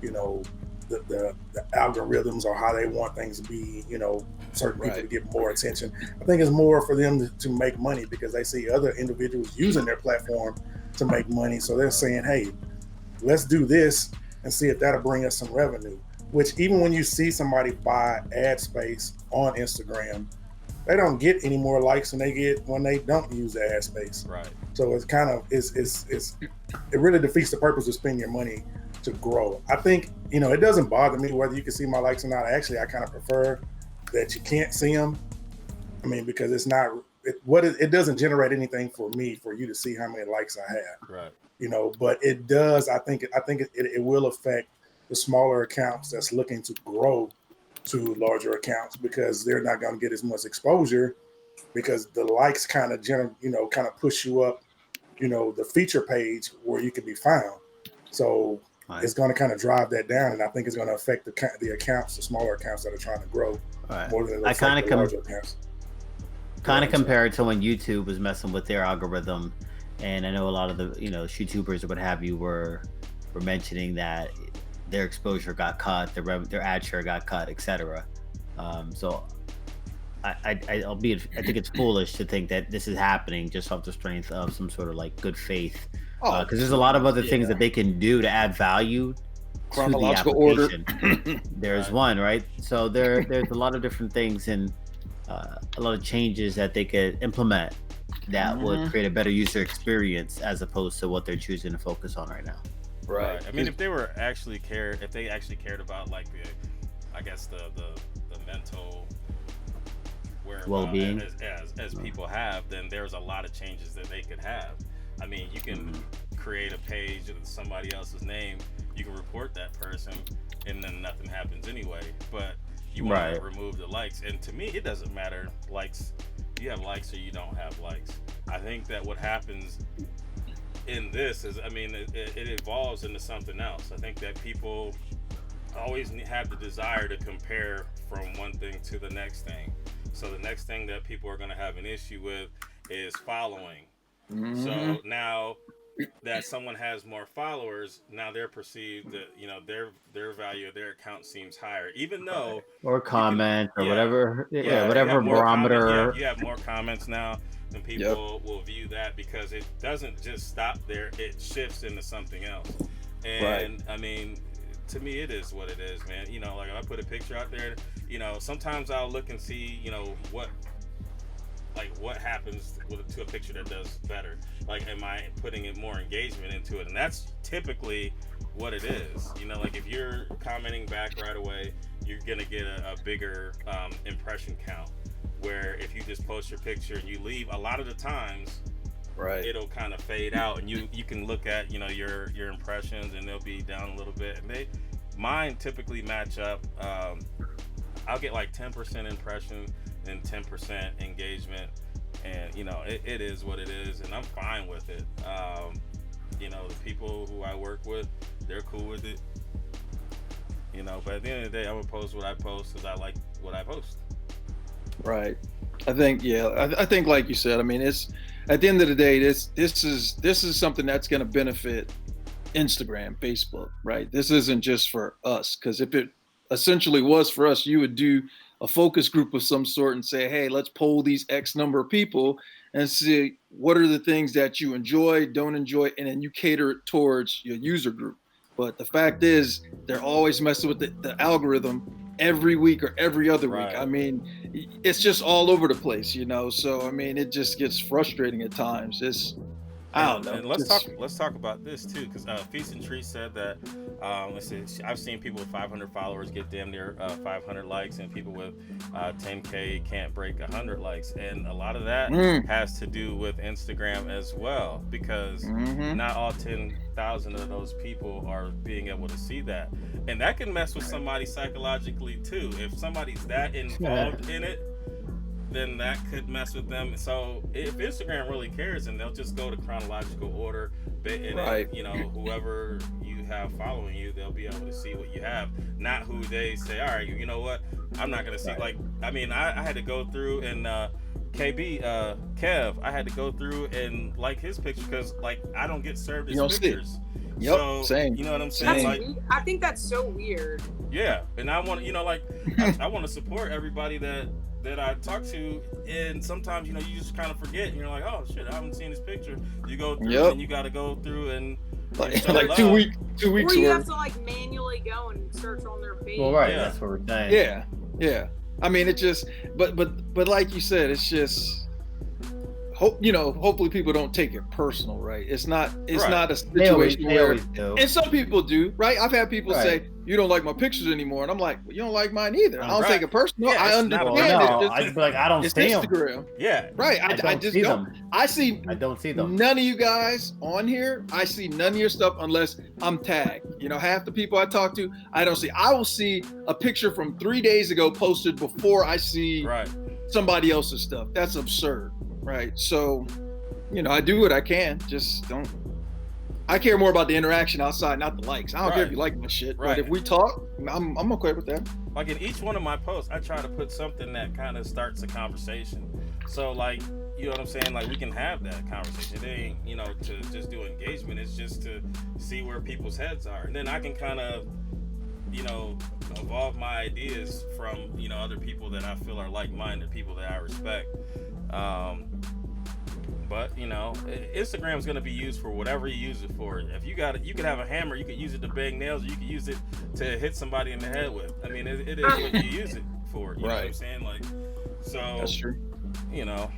you know, the algorithms or how they want things to be, you know, certain people to get more attention. I think it's more for them to make money because they see other individuals using their platform to make money. So they're saying, hey, let's do this and see if that'll bring us some revenue. Which even when you see somebody buy ad space on Instagram, they don't get any more likes than they get when they don't use the ad space.
Right.
So it's kind of, it really defeats the purpose of spending your money to grow. I think, you know, it doesn't bother me whether you can see my likes or not. Actually, I kind of prefer that you can't see them. I mean, because it's not, it doesn't generate anything for me for you to see how many likes I have.
Right.
You know, but it does. I think it will affect the smaller accounts that's looking to grow to larger accounts because they're not going to get as much exposure because the likes kind of push you up, you know, the feature page where you can be found. So it's going to kind of drive that down, and I think it's going to affect the accounts, the smaller accounts that are trying to grow more than the larger accounts.
Kind of compare it to when YouTube was messing with their algorithm, and I know a lot of the, you know, YouTubers or what have you were mentioning that their exposure got cut, their ad share got cut, etc. So I think it's foolish to think that this is happening just off the strength of some sort of like good faith, because there's a lot of other things that they can do to add value.
Chronological order.
There's one, right? So there's a lot of different things and a lot of changes that they could implement that would create a better user experience as opposed to what they're choosing to focus on right now.
Right. I mean, if they actually cared about like the mental
well-being
as people have, then there's a lot of changes that they could have. I mean, you can create a page with somebody else's name, you can report that person, and then nothing happens anyway. But you want to remove the likes, and to me, it doesn't matter likes. You have likes or you don't have likes. I think that what happens in this is, I mean, it evolves into something else. I think that people always have the desire to compare from one thing to the next thing. So the next thing that people are going to have an issue with is following. So now that someone has more followers, now they're perceived that, you know, their value of their account seems higher, even though
or comment or whatever,
you
whatever
have more
barometer.
you have more comments now, and people will view that because it doesn't just stop there; it shifts into something else. And I mean, to me, it is what it is, man. You know, like I put a picture out there. You know, sometimes I'll look and see, you know, what happens to a picture that does better. Like, am I putting it more engagement into it? And that's typically what it is. You know, like if you're commenting back right away, you're gonna get a bigger impression count. Where if you just post your picture and you leave, a lot of the times, it'll kind of fade out, and you can look at, you know, your impressions, and they'll be down a little bit. And mine typically match up. I'll get like 10% impression and 10% engagement, and you know, it is what it is, and I'm fine with it. You know, the people who I work with, they're cool with it. You know, but at the end of the day, I'm gonna post what I post because I like what I post.
Right. I think, I think like you said, I mean, it's at the end of the day, this is something that's going to benefit Instagram, Facebook, right? This isn't just for us, because if it essentially was for us, you would do a focus group of some sort and say, hey, let's poll these X number of people and see what are the things that you enjoy, don't enjoy, and then you cater it towards your user group. But the fact is, they're always messing with the algorithm every week or every other week. I mean, it's just all over the place, you know? So, I mean, it just gets frustrating at times. I don't know.
And let's talk about this too, because Feast and Treat said that let's see, I've seen people with 500 followers get damn near 500 likes, and people with 10K can't break 100 likes, and a lot of that has to do with Instagram as well, because not all 10,000 of those people are being able to see that, and that can mess with somebody psychologically too. If somebody's that involved in it, then that could mess with them. So if Instagram really cares, and they'll just go to chronological order, and you know, whoever you have following you, they'll be able to see what you have, not who they say, all right, you know what, I'm not gonna see. Like, I mean, I had to go through and Kev, I had to go through and like his picture, because like I don't get served his pictures.
Yep,
so,
same.
You know what I'm saying? Like,
I think that's so weird.
Yeah, and I want, you know, like I want to support everybody that I talk to, and sometimes, you know, you just kind of forget, and you're like, oh shit, I haven't seen this picture. You go through and you got to go through and
like 2 weeks.
Or you have to like manually go and search on their page.
Well, that's what we're saying.
Yeah. I mean, it just, but like you said, it's just. Hopefully people don't take it personal, right? It's not a situation where, and some people do, right? I've had people say, you don't like my pictures anymore, and I'm like, well, you don't like mine either. I don't take it personal. I understand it.
I just be like, I don't see
Instagram.
them.
Yeah,
right. I just don't. I don't see them. None of you guys on here. I see none of your stuff unless I'm tagged. You know, half the people I talk to, I don't see. I will see a picture from 3 days ago posted before I see somebody else's stuff. That's absurd. Right. So, you know, I do what I can. Just don't. I care more about the interaction outside, not the likes. I don't care if you like my shit. But if we talk, I'm okay with that.
Like in each one of my posts, I try to put something that kind of starts a conversation. So, like, you know what I'm saying? Like, we can have that conversation. It ain't, you know, to just do engagement. It's just to see where people's heads are. And then I can kind of, you know, evolve my ideas from, you know, other people that I feel are like-minded, people that I respect. But you know, Instagram is going to be used for whatever you use it for. If you got it, you could have a hammer, you could use it to bang nails, or you could use it to hit somebody in the head with. I mean, it is what you use it for. You know what I'm saying? Like, so
that's true.
You know,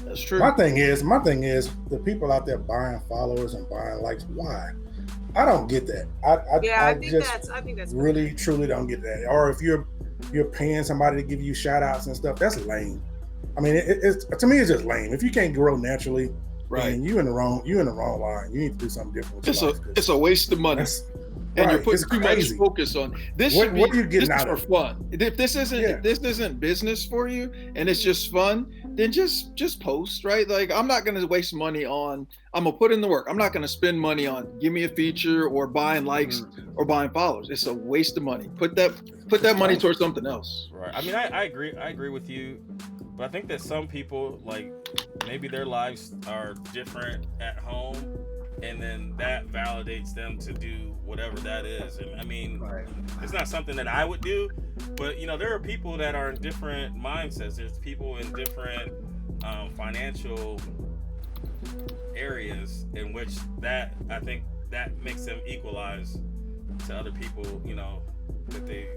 that's true.
My thing is the people out there buying followers and buying likes. Why? I don't get that. I think that's really truly don't get that. Or if you're paying somebody to give you shout outs and stuff, that's lame. I mean, it's to me, it's just lame. If you can't grow naturally, then you in the wrong line. You need to do something different.
It's a waste of money, and you're putting too much focus on this. What are you getting out of it? Fun. If this isn't business for you, and it's just fun, then just post, right? Like, I'm not going to waste money on. I'm gonna put in the work. I'm not going to spend money on give me a feature or buying likes or buying followers. It's a waste of money. Put that money towards something else.
Right. I mean, I agree with you. But I think that some people, like, maybe their lives are different at home, and then that validates them to do whatever that is. And I mean, it's not something that I would do, but you know, there are people that are in different mindsets. There's people in different financial areas in which that, I think that makes them equalize to other people, you know, that they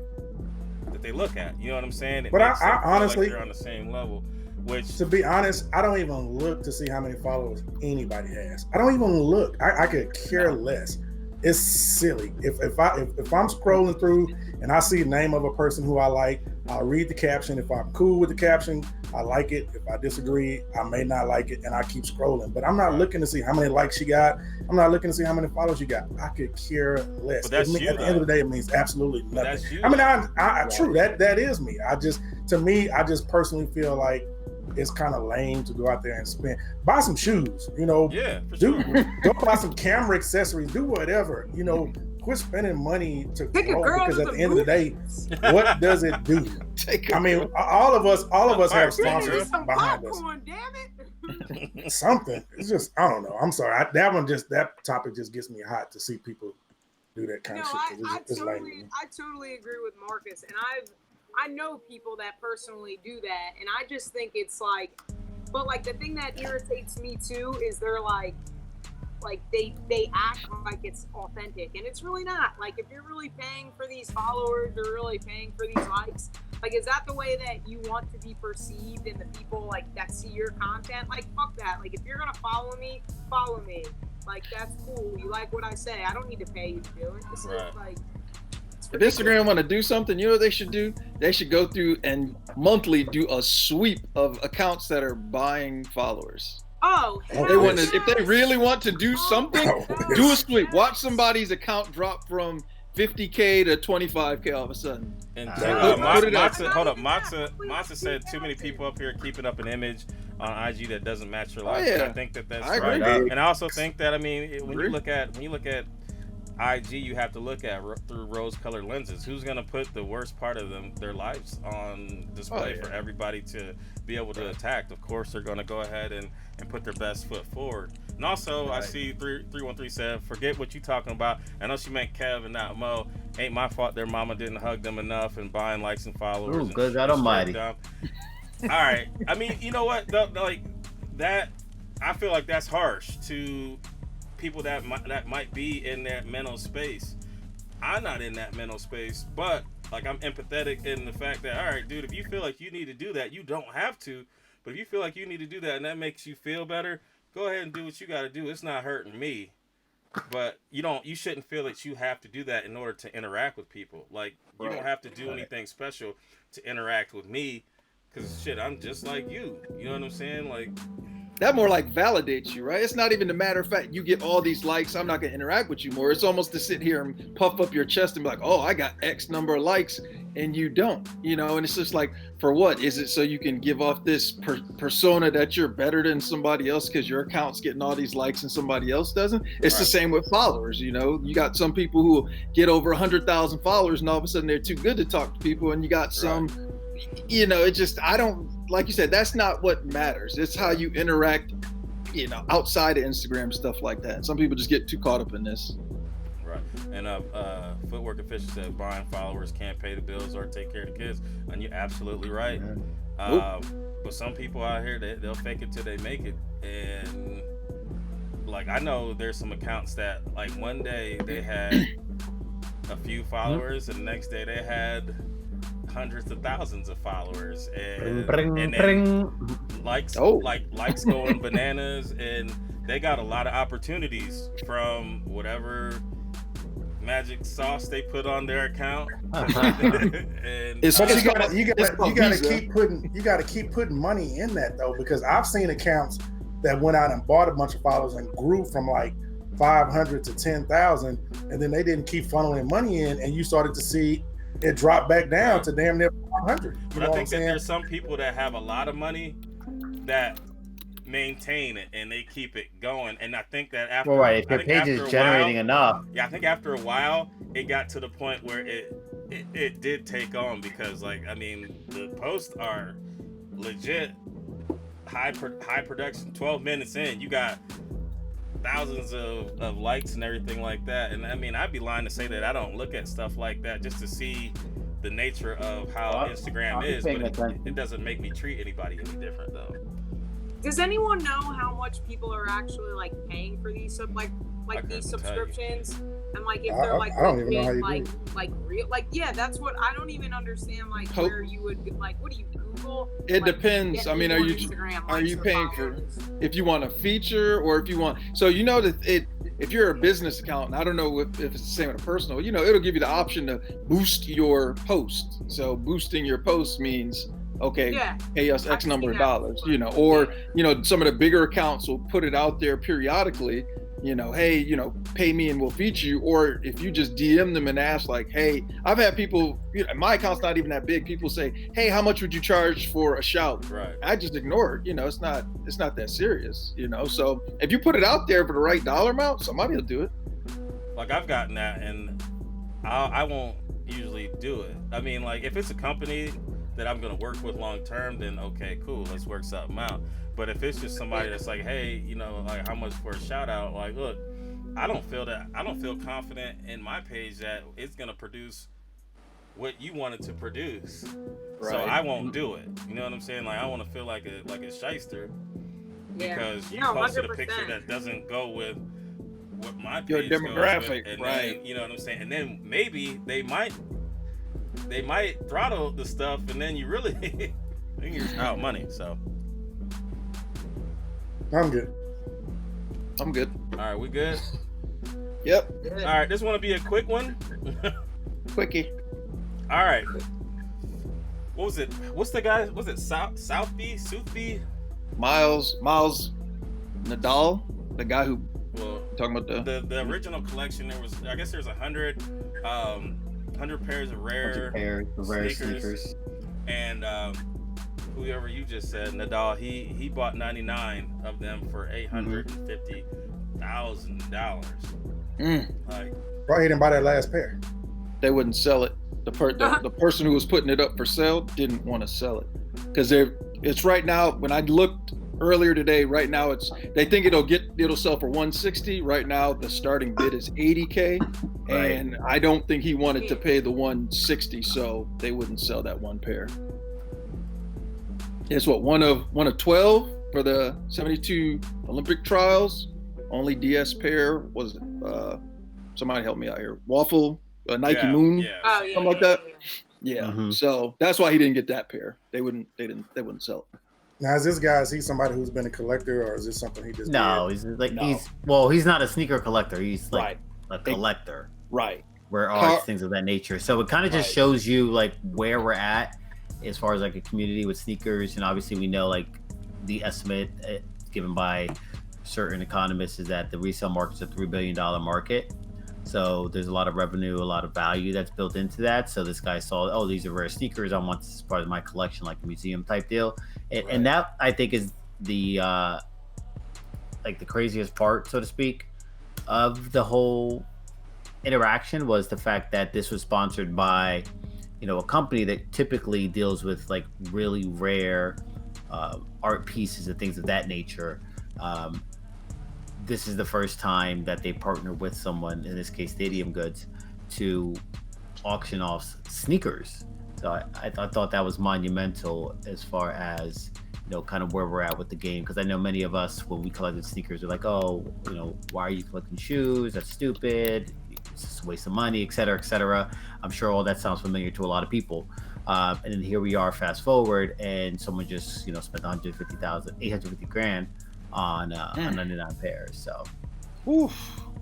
look at. You know what I'm saying?
But I honestly,
like they're on the same level. Which,
to be honest, I don't even look to see how many followers anybody has. I don't even look. I could care less. It's silly. If I'm scrolling through and I see the name of a person who I like, I'll read the caption. If I'm cool with the caption, I like it. If I disagree, I may not like it, and I keep scrolling. But I'm not looking to see how many likes you got. I'm not looking to see how many followers you got. I could care less.
But that's you,
at the end of the day, it means absolutely nothing.
That's you,
I mean, I true. That is me. I just personally feel like it's kind of lame to go out there and buy some shoes, you know.
Yeah, for sure.
Go buy some camera accessories, do whatever, you know. Quit spending money to grow, because at the end of the day, what does it do? I mean, all of us have sponsors behind us.
Damn it.
Something. It's just, I don't know. I'm sorry. That topic just gets me hot to see people do that kind of shit.
I totally agree with Marcus, and I know people that personally do that, and I just think it's like, but like the thing that irritates me too is they're like they act like it's authentic, and it's really not. Like, if you're really paying for these followers, you're really paying for these likes, like, is that the way that you want to be perceived in the people like that see your content? Like, fuck that. Like, if you're gonna follow me, like, that's cool. You like what I say, I don't need to pay you to do it. This is like,
if Instagram want to do something, you know what they should do? They should go through and monthly do a sweep of accounts that are buying followers.
Oh,
if they really want to do something, do a sweep. Watch somebody's account drop from 50K to 25K all of a sudden.
And Matza said too many people up here keeping up an image on IG that doesn't match your life. I think that's right. And I also think that, I mean, when you look at IG, you have to look at through rose-colored lenses. Who's going to put the worst part of their lives on display for everybody to be able to attack? Of course, they're going to go ahead and put their best foot forward. And also, I see 313 said, forget what you talking about. I know she meant Kev and not Mo. Ain't my fault their mama didn't hug them enough and buying likes and followers.
Ooh, good God almighty.
All right. I mean, you know what? Like that, I feel like that's harsh to people that might be in that mental space. I'm not in that mental space, but like, I'm empathetic in the fact that, all right, dude, if you feel like you need to do that, you don't have to, but if you feel like you need to do that and that makes you feel better, go ahead and do what you got to do. It's not hurting me, but you shouldn't feel that you have to do that in order to interact with people. Like, you don't have to do anything special to interact with me, because shit, I'm just like you. You know what I'm saying? Like,
that more like validates you, right? It's not even a matter of fact you get all these likes, I'm not going to interact with you more. It's almost to sit here and puff up your chest and be like, oh, I got X number of likes, and you don't, you know? And it's just like, for what? Is it so you can give off this persona that you're better than somebody else because your account's getting all these likes and somebody else doesn't? It's the same with followers, you know? You got some people who get over 100,000 followers and all of a sudden they're too good to talk to people, and you got some, you know, it just, I don't, like you said, that's not what matters. It's how you interact, you know, outside of Instagram, stuff like that. Some people just get too caught up in this.
Right. And Footwork Official said buying followers can't pay the bills or take care of the kids. And you're absolutely right. But some people out here, they'll fake it till they make it. And like, I know there's some accounts that, like, one day they had a few followers and the next day they had hundreds of thousands of followers, and then likes going bananas, and they got a lot of opportunities from whatever magic sauce they put on their account. And
you gotta keep putting money in that, though, because I've seen accounts that went out and bought a bunch of followers and grew from like 500 to 10,000, and then they didn't keep funneling money in, and you started to see it dropped back down to damn near 500.
But I think that there's some people that have a lot of money that maintain it and they keep it going. And I think that after,
if your page is generating enough.
Yeah, I think after a while it got to the point where it did take on, because, like, I mean, the posts are legit high production. 12 minutes in, you got thousands of likes and everything like that. And I mean, I'd be lying to say that I don't look at stuff like that just to see the nature of how Instagram is, but it doesn't make me treat anybody any different though.
Does anyone know how much people are actually like paying for these these subscriptions? And like if they're like
I don't even know how you
like real yeah, that's what I don't even understand. Like where you would like, what do you Google?
It
like,
depends. I mean, are you paying for if you want a feature or if you want? So you know that if you're a business account, and I don't know if it's the same with a personal, you know, it'll give you the option to boost your post. So boosting your post means, okay, pay us X number of dollars, you know, or, you know, some of the bigger accounts will put it out there periodically, you know, hey, you know, pay me and we'll feature you. Or if you just DM them and ask like, hey, I've had people, you know, my account's not even that big. People say, hey, how much would you charge for a shout?
Right.
I just ignore it. You know, it's not that serious, you know? So if you put it out there for the right dollar amount, somebody will do it.
Like I've gotten that and I won't usually do it. I mean, like if it's a company that I'm going to work with long term, then okay, cool, let's work something out. But if it's just somebody that's like, hey, you know, like how much for a shout out? Like, look, I don't feel confident in my page that it's going to produce what you want it to produce. Right. So I won't do it. You know what I'm saying? Like I want to feel like a shyster because you posted 100%. A picture that doesn't go with what my page
your demographic,
goes with, and
right?
Then, you know what I'm saying? And then maybe they might throttle the stuff, and then you really you're out money. So
I'm good.
All right, we good?
Yep.
All right, this want to be a quick one.
Quickie.
All right. What was it? What's the guy? Was it Sotheby?
Miles Nadal, the guy who talking about
the original collection. I guess there's 100 pairs of rare sneakers. And whoever you just said, Nadal, he bought 99 of them for $850,000. Like,
why he didn't buy that last pair?
They wouldn't sell it. The person who was putting it up for sale didn't want to sell it because it's right now. When I looked earlier today, right now they think it'll sell for 160. Right now the starting bid is $80K, and I don't think he wanted to pay the 160, so they wouldn't sell that one pair. It's one of 12 for the 72 Olympic trials. Only DS pair was somebody help me out here. Waffle, Nike Moon, something like that. Yeah. Mm-hmm. So that's why he didn't get that pair. They wouldn't sell it.
Now, is he somebody who's been a collector, or is this something he just
No,
did?
he's not a sneaker collector. He's like a collector.
Right.
Rare arts, things of that nature. So it kind of just shows you like where we're at as far as like a community with sneakers. And obviously we know like the estimate given by certain economists is that the resale market's a $3 billion market. So there's a lot of revenue, a lot of value that's built into that. So this guy saw, these are rare sneakers. I want this as part of my collection, like a museum type deal. And that I think is the like the craziest part, so to speak, of the whole interaction was the fact that this was sponsored by, you know, a company that typically deals with like really rare art pieces and things of that nature. This is the first time that they partner with someone, in this case Stadium Goods, to auction off sneakers. So I thought that was monumental as far as, you know, kind of where we're at with the game. Because I know many of us, when we collected sneakers, are like, oh, you know, why are you collecting shoes? That's stupid. It's just a waste of money, et cetera, et cetera. I'm sure all that sounds familiar to a lot of people. And then here we are, fast forward, and someone just, you know, spent $850,000 on 99 pairs. So,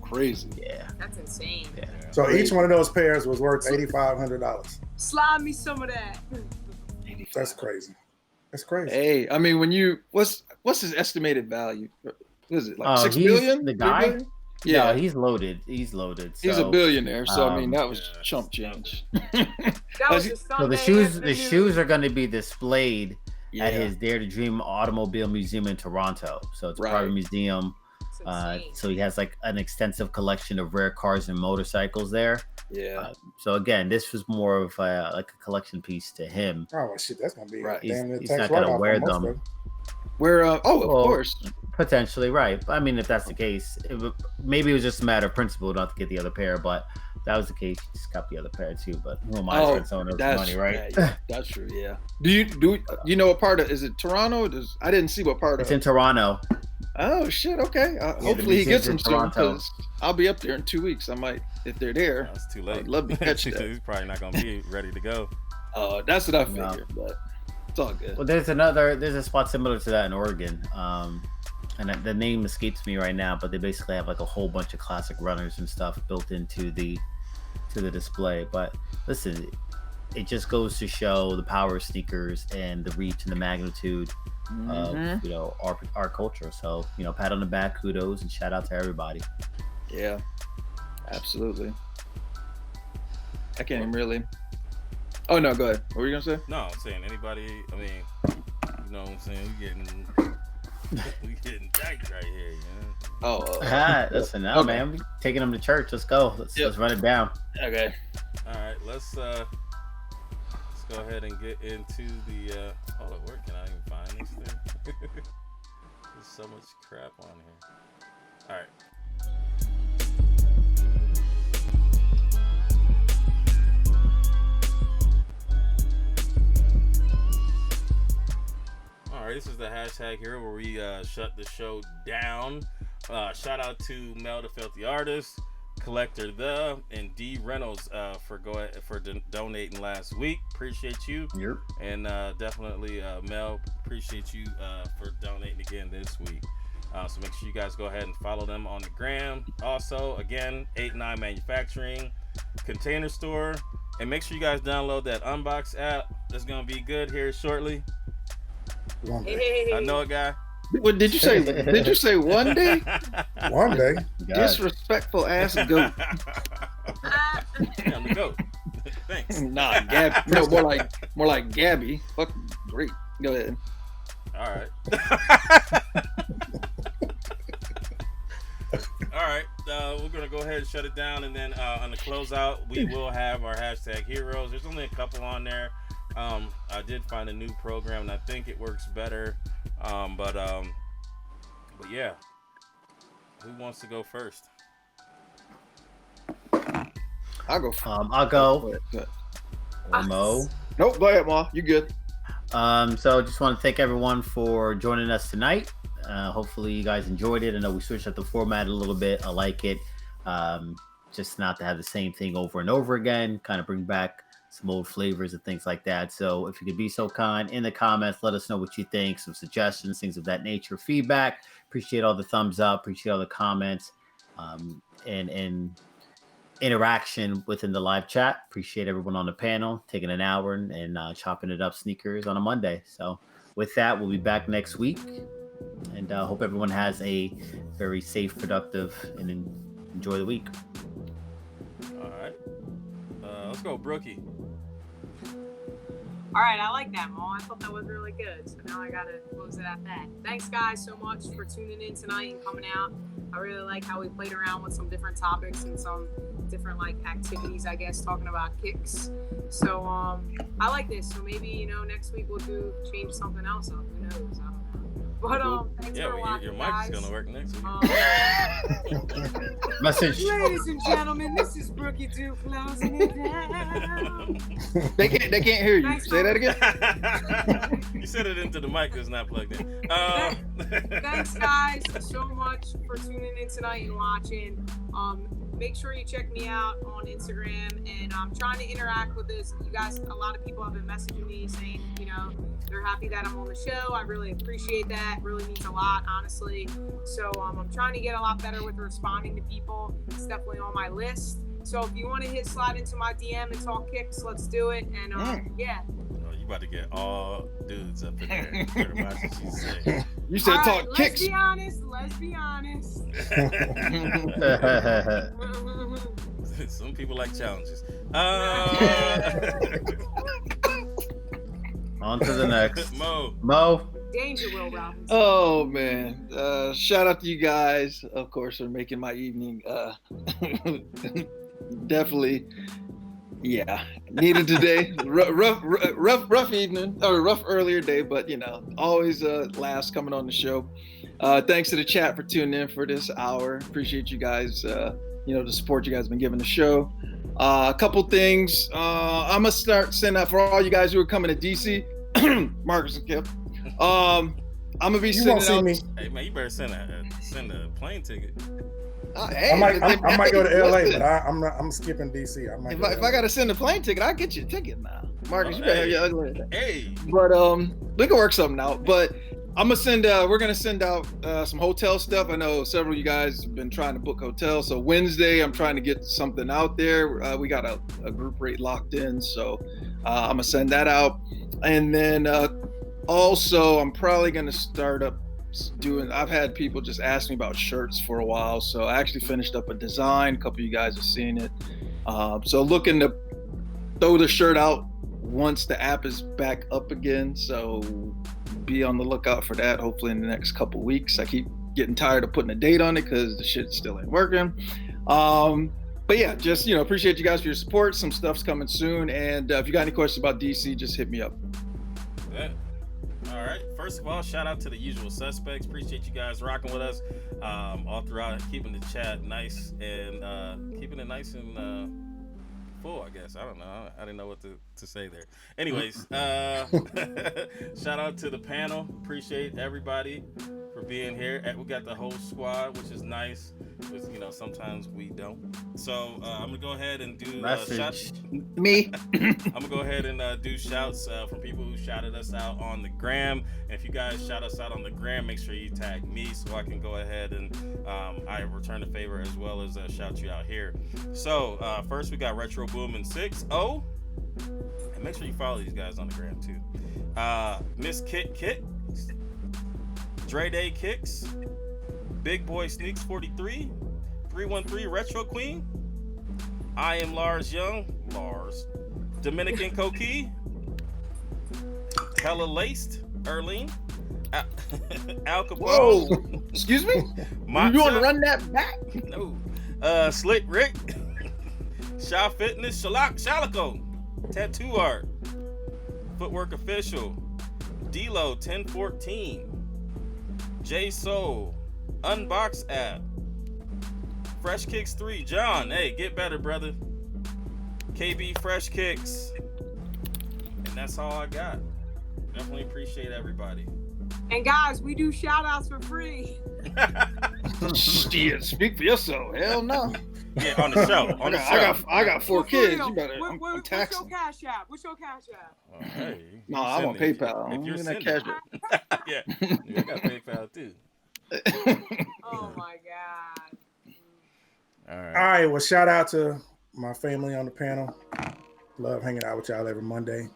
crazy.
Yeah, that's insane.
Yeah.
So crazy. Each one of those pairs was worth $8,500.
Slide me some of that.
That's crazy. That's crazy.
Hey, I mean, what's his estimated value? What is it, like 6 billion?
The guy?
Billion?
Yeah, no, he's loaded. So,
he's a billionaire. So I mean, that was chump change.
So the shoes are going to be displayed at his Dare to Dream Automobile Museum in Toronto. So it's a private museum. So he has like an extensive collection of rare cars and motorcycles there.
Yeah.
So again, this was more of like a collection piece to him.
Oh shit, that's gonna be
Right.
damn near
He's
tax
not gonna
write-off
wear
on most
them.
of it.
Where? Of course.
Potentially, right. I mean, if that's the case, maybe it was just a matter of principle not to get the other pair. But if that was the case, you just got the other pair too. But who am I to spend someone else's money, right?
Yeah, that's true. Yeah. Do you know what part of? Is it Toronto? I didn't see what part
It's
of.
in Toronto.
Oh shit. Okay. Hopefully he gets them soon because I'll be up there in 2 weeks. I might if they're there.
That's too late.
I'd love to catch that.
He's probably not gonna be ready to go.
That's what I figured, but it's all good.
Well, there's a spot similar to that in Oregon. And the name escapes me right now, but they basically have like a whole bunch of classic runners and stuff built into the display. But listen, it just goes to show the power of sneakers and the reach and the magnitude of our culture. So pat on the back, kudos, and shout out to everybody.
Yeah, absolutely. I can't even really. Oh no, go ahead. What were you gonna say?
No, I'm saying anybody. I mean, you know what I'm saying? We getting jacked right here, you know?
Listen now, man. We taking them to church. Let's go. Let's run it down.
Okay.
All right, let's go ahead and get into the. Hold up, where can I even find this thing? There's so much crap on here. All right. All right, this is the hashtag here where we shut the show down. Shout out to Mel the Filthy Artist, Collector and D Reynolds for donating last week. Appreciate you.
Yep.
And definitely Mel, appreciate you for donating again this week. So make sure you guys go ahead and follow them on the gram. Also, again, 89 Manufacturing, Container Store, and make sure you guys download that Unbox app. That's gonna be good here shortly. I know a guy.
What did you say? Did you say one day?
One day.
Disrespectful ass goat.
I'm the goat. Thanks.
Nah, Gabby. No, more like Gabby. Fuck, great. Go ahead.
All right. All right. We're gonna go ahead and shut it down, and then on the closeout, we will have our hashtag heroes. There's only a couple on there. I did find a new program, and I think it works better. But yeah, who wants to go first?
I'll go.
I'll go.
Go ahead.
Or Mo.
Nope. Go ahead, Ma. You good?
So just want to thank everyone for joining us tonight. Hopefully you guys enjoyed it. I know we switched up the format a little bit. I like it. Just not to have the same thing over and over again. Kind of bring back some old flavors and things like that. So if you could be so kind in the comments, let us know what you think, some suggestions, things of that nature, feedback. Appreciate all the thumbs up, appreciate all the comments, and interaction within the live chat. Appreciate everyone on the panel taking an hour and chopping it up sneakers on a Monday. So with that, we'll be back next week, and hope everyone has a very safe, productive, and enjoy the week.
All right. Let's go, Brookie.
All right, I like that, Mo. I thought that was really good. So now I got to close it at that. Thanks, guys, so much for tuning in tonight and coming out. I really like how we played around with some different topics and some different, activities, I guess, talking about kicks. So I like this. So maybe, next week we'll change something else up. Who knows? I don't know. But thanks for watching,
your mic
guys.
is gonna work next week.
Message.
Ladies and gentlemen, this is Brookie 2 closing it down.
They can't hear you.
Thanks,
Say that again.
You said it into the mic that's not plugged in.
Thanks, guys, so much for tuning in tonight and watching. Make sure you check me out on Instagram, and I'm trying to interact with this. You guys, a lot of people have been messaging me saying, they're happy that I'm on the show. I really appreciate that. It really means a lot, honestly. So I'm trying to get a lot better with responding to people. It's definitely on my list. So if you want to slide into my DM and talk kicks, let's do it. And yeah.
You about to get all dudes up in there. Pretty much what you say.
You said talk kicks.
Let's be honest.
Some people like challenges.
On to the next.
Mo.
Danger, Will Robinson.
Oh man! Shout out to you guys, of course, for making my evening definitely. Yeah, needed today. rough evening or rough earlier day, but always last coming on the show. Thanks to the chat for tuning in for this hour. Appreciate you guys. The support you guys have been giving the show. A couple things. I'm gonna start sending out for all you guys who are coming to DC. Marcus and Kev. I'm gonna be sending out. Me.
Hey man, you better send a plane ticket.
Hey,
I might go to LA, but I'm skipping DC.
If I gotta send a plane ticket, I'll get you a ticket now. Marcus, you better have your ugly head.
Hey.
But we can work something out. But I'm gonna send we're gonna send out some hotel stuff. I know several of you guys have been trying to book hotels. So Wednesday I'm trying to get something out there. We got a group rate locked in, so I'm gonna send that out. And then also I'm probably gonna start up I've had people just ask me about shirts for a while, so I actually finished up a design. A couple of you guys have seen it, so looking to throw the shirt out once the app is back up again, so be on the lookout for that hopefully in the next couple weeks. I keep getting tired of putting a date on it because the shit still ain't working, but yeah, just appreciate you guys for your support. Some stuff's coming soon, and if you got any questions about DC, just hit me up.
Yeah. All right. First of all, shout out to the usual suspects. Appreciate you guys rocking with us all throughout, keeping the chat nice and keeping it nice and full, I guess. I don't know. I didn't know what to say there. Anyways, shout out to the panel. Appreciate everybody for being here. We got the whole squad, which is nice. Because, sometimes we don't. So I'm gonna go ahead and do shouts.
Me.
I'm gonna go ahead and do shouts from people who shouted us out on the gram. And if you guys shout us out on the gram, make sure you tag me so I can go ahead and I return the favor as well as shout you out here. So first we got Retro Boom and 6-0. And make sure you follow these guys on the gram too. Miss Kit, Dre Day Kicks, Big Boy Sneaks 43, 313 Retro Queen, I am Lars Young, Dominican Coquille, Hella Laced, Erlene, Al Capone.
Whoa, excuse me? You want to run that back?
No. Slick Rick, Shaw Fitness, Shalico, Tattoo Art, Footwork Official, D-Lo 1014, J Soul, Unbox App, Fresh Kicks 3, John, hey, get better, brother. KB Fresh Kicks. And that's all I got. Definitely appreciate everybody.
And guys, we do shout outs for free.
Shit, speak for yourself. Hell no.
Yeah, on the show.
I got 4 kids. You better.
What's your cash app? What's your cash app?
Oh, hey,
no, I'm on PayPal.
If you're
that cash app.
Yeah, I got PayPal too.
Oh my God.
All
right. Well, shout out to my family on the panel. Love hanging out with y'all every Monday.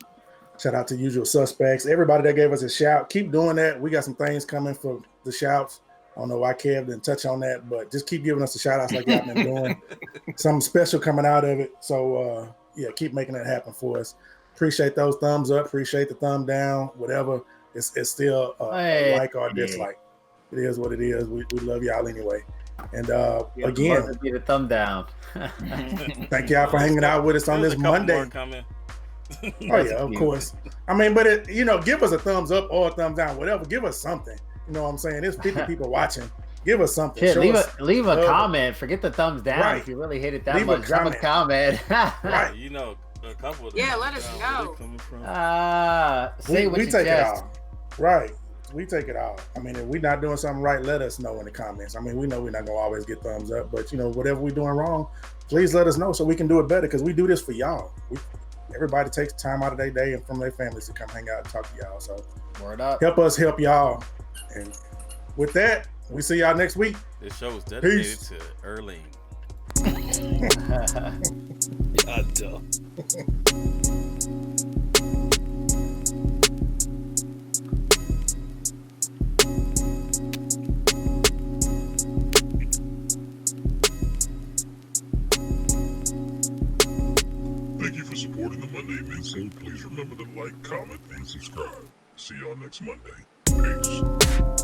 Shout out to usual suspects. Everybody that gave us a shout. Keep doing that. We got some things coming for the shouts. I don't know why Kev didn't touch on that, but just keep giving us the shout outs like y'all been doing. Something special coming out of it. So yeah, keep making that happen for us. Appreciate those thumbs up. Appreciate the thumb down. Whatever. It's still a like or a dislike. It is what it is. We love y'all anyway. And again,
be the thumb down.
Thank y'all for hanging out with us on this Monday. Oh yeah, of course. I mean, but give us a thumbs up or a thumbs down, whatever. Give us something. You know what I'm saying? There's 50 people watching. Give us something.
Shit, leave a comment. Forget the thumbs down. Right. If you really hate it that much, drop a comment.
Right.
A couple of
them. Yeah, let us know.
Say what
we
you
take it all. Right. We take it all. I mean, if we're not doing something right, let us know in the comments. I mean, we know we're not gonna always get thumbs up, but whatever we're doing wrong, please let us know so we can do it better, because we do this for y'all. Everybody takes time out of their day and from their families to come hang out and talk to y'all. So
word up.
Help us help y'all. And with that, we see y'all next week.
This show is dedicated to Erling.
Thank you for supporting the Monday Midsole. Please remember to like, comment, and subscribe. See y'all next Monday. Peace.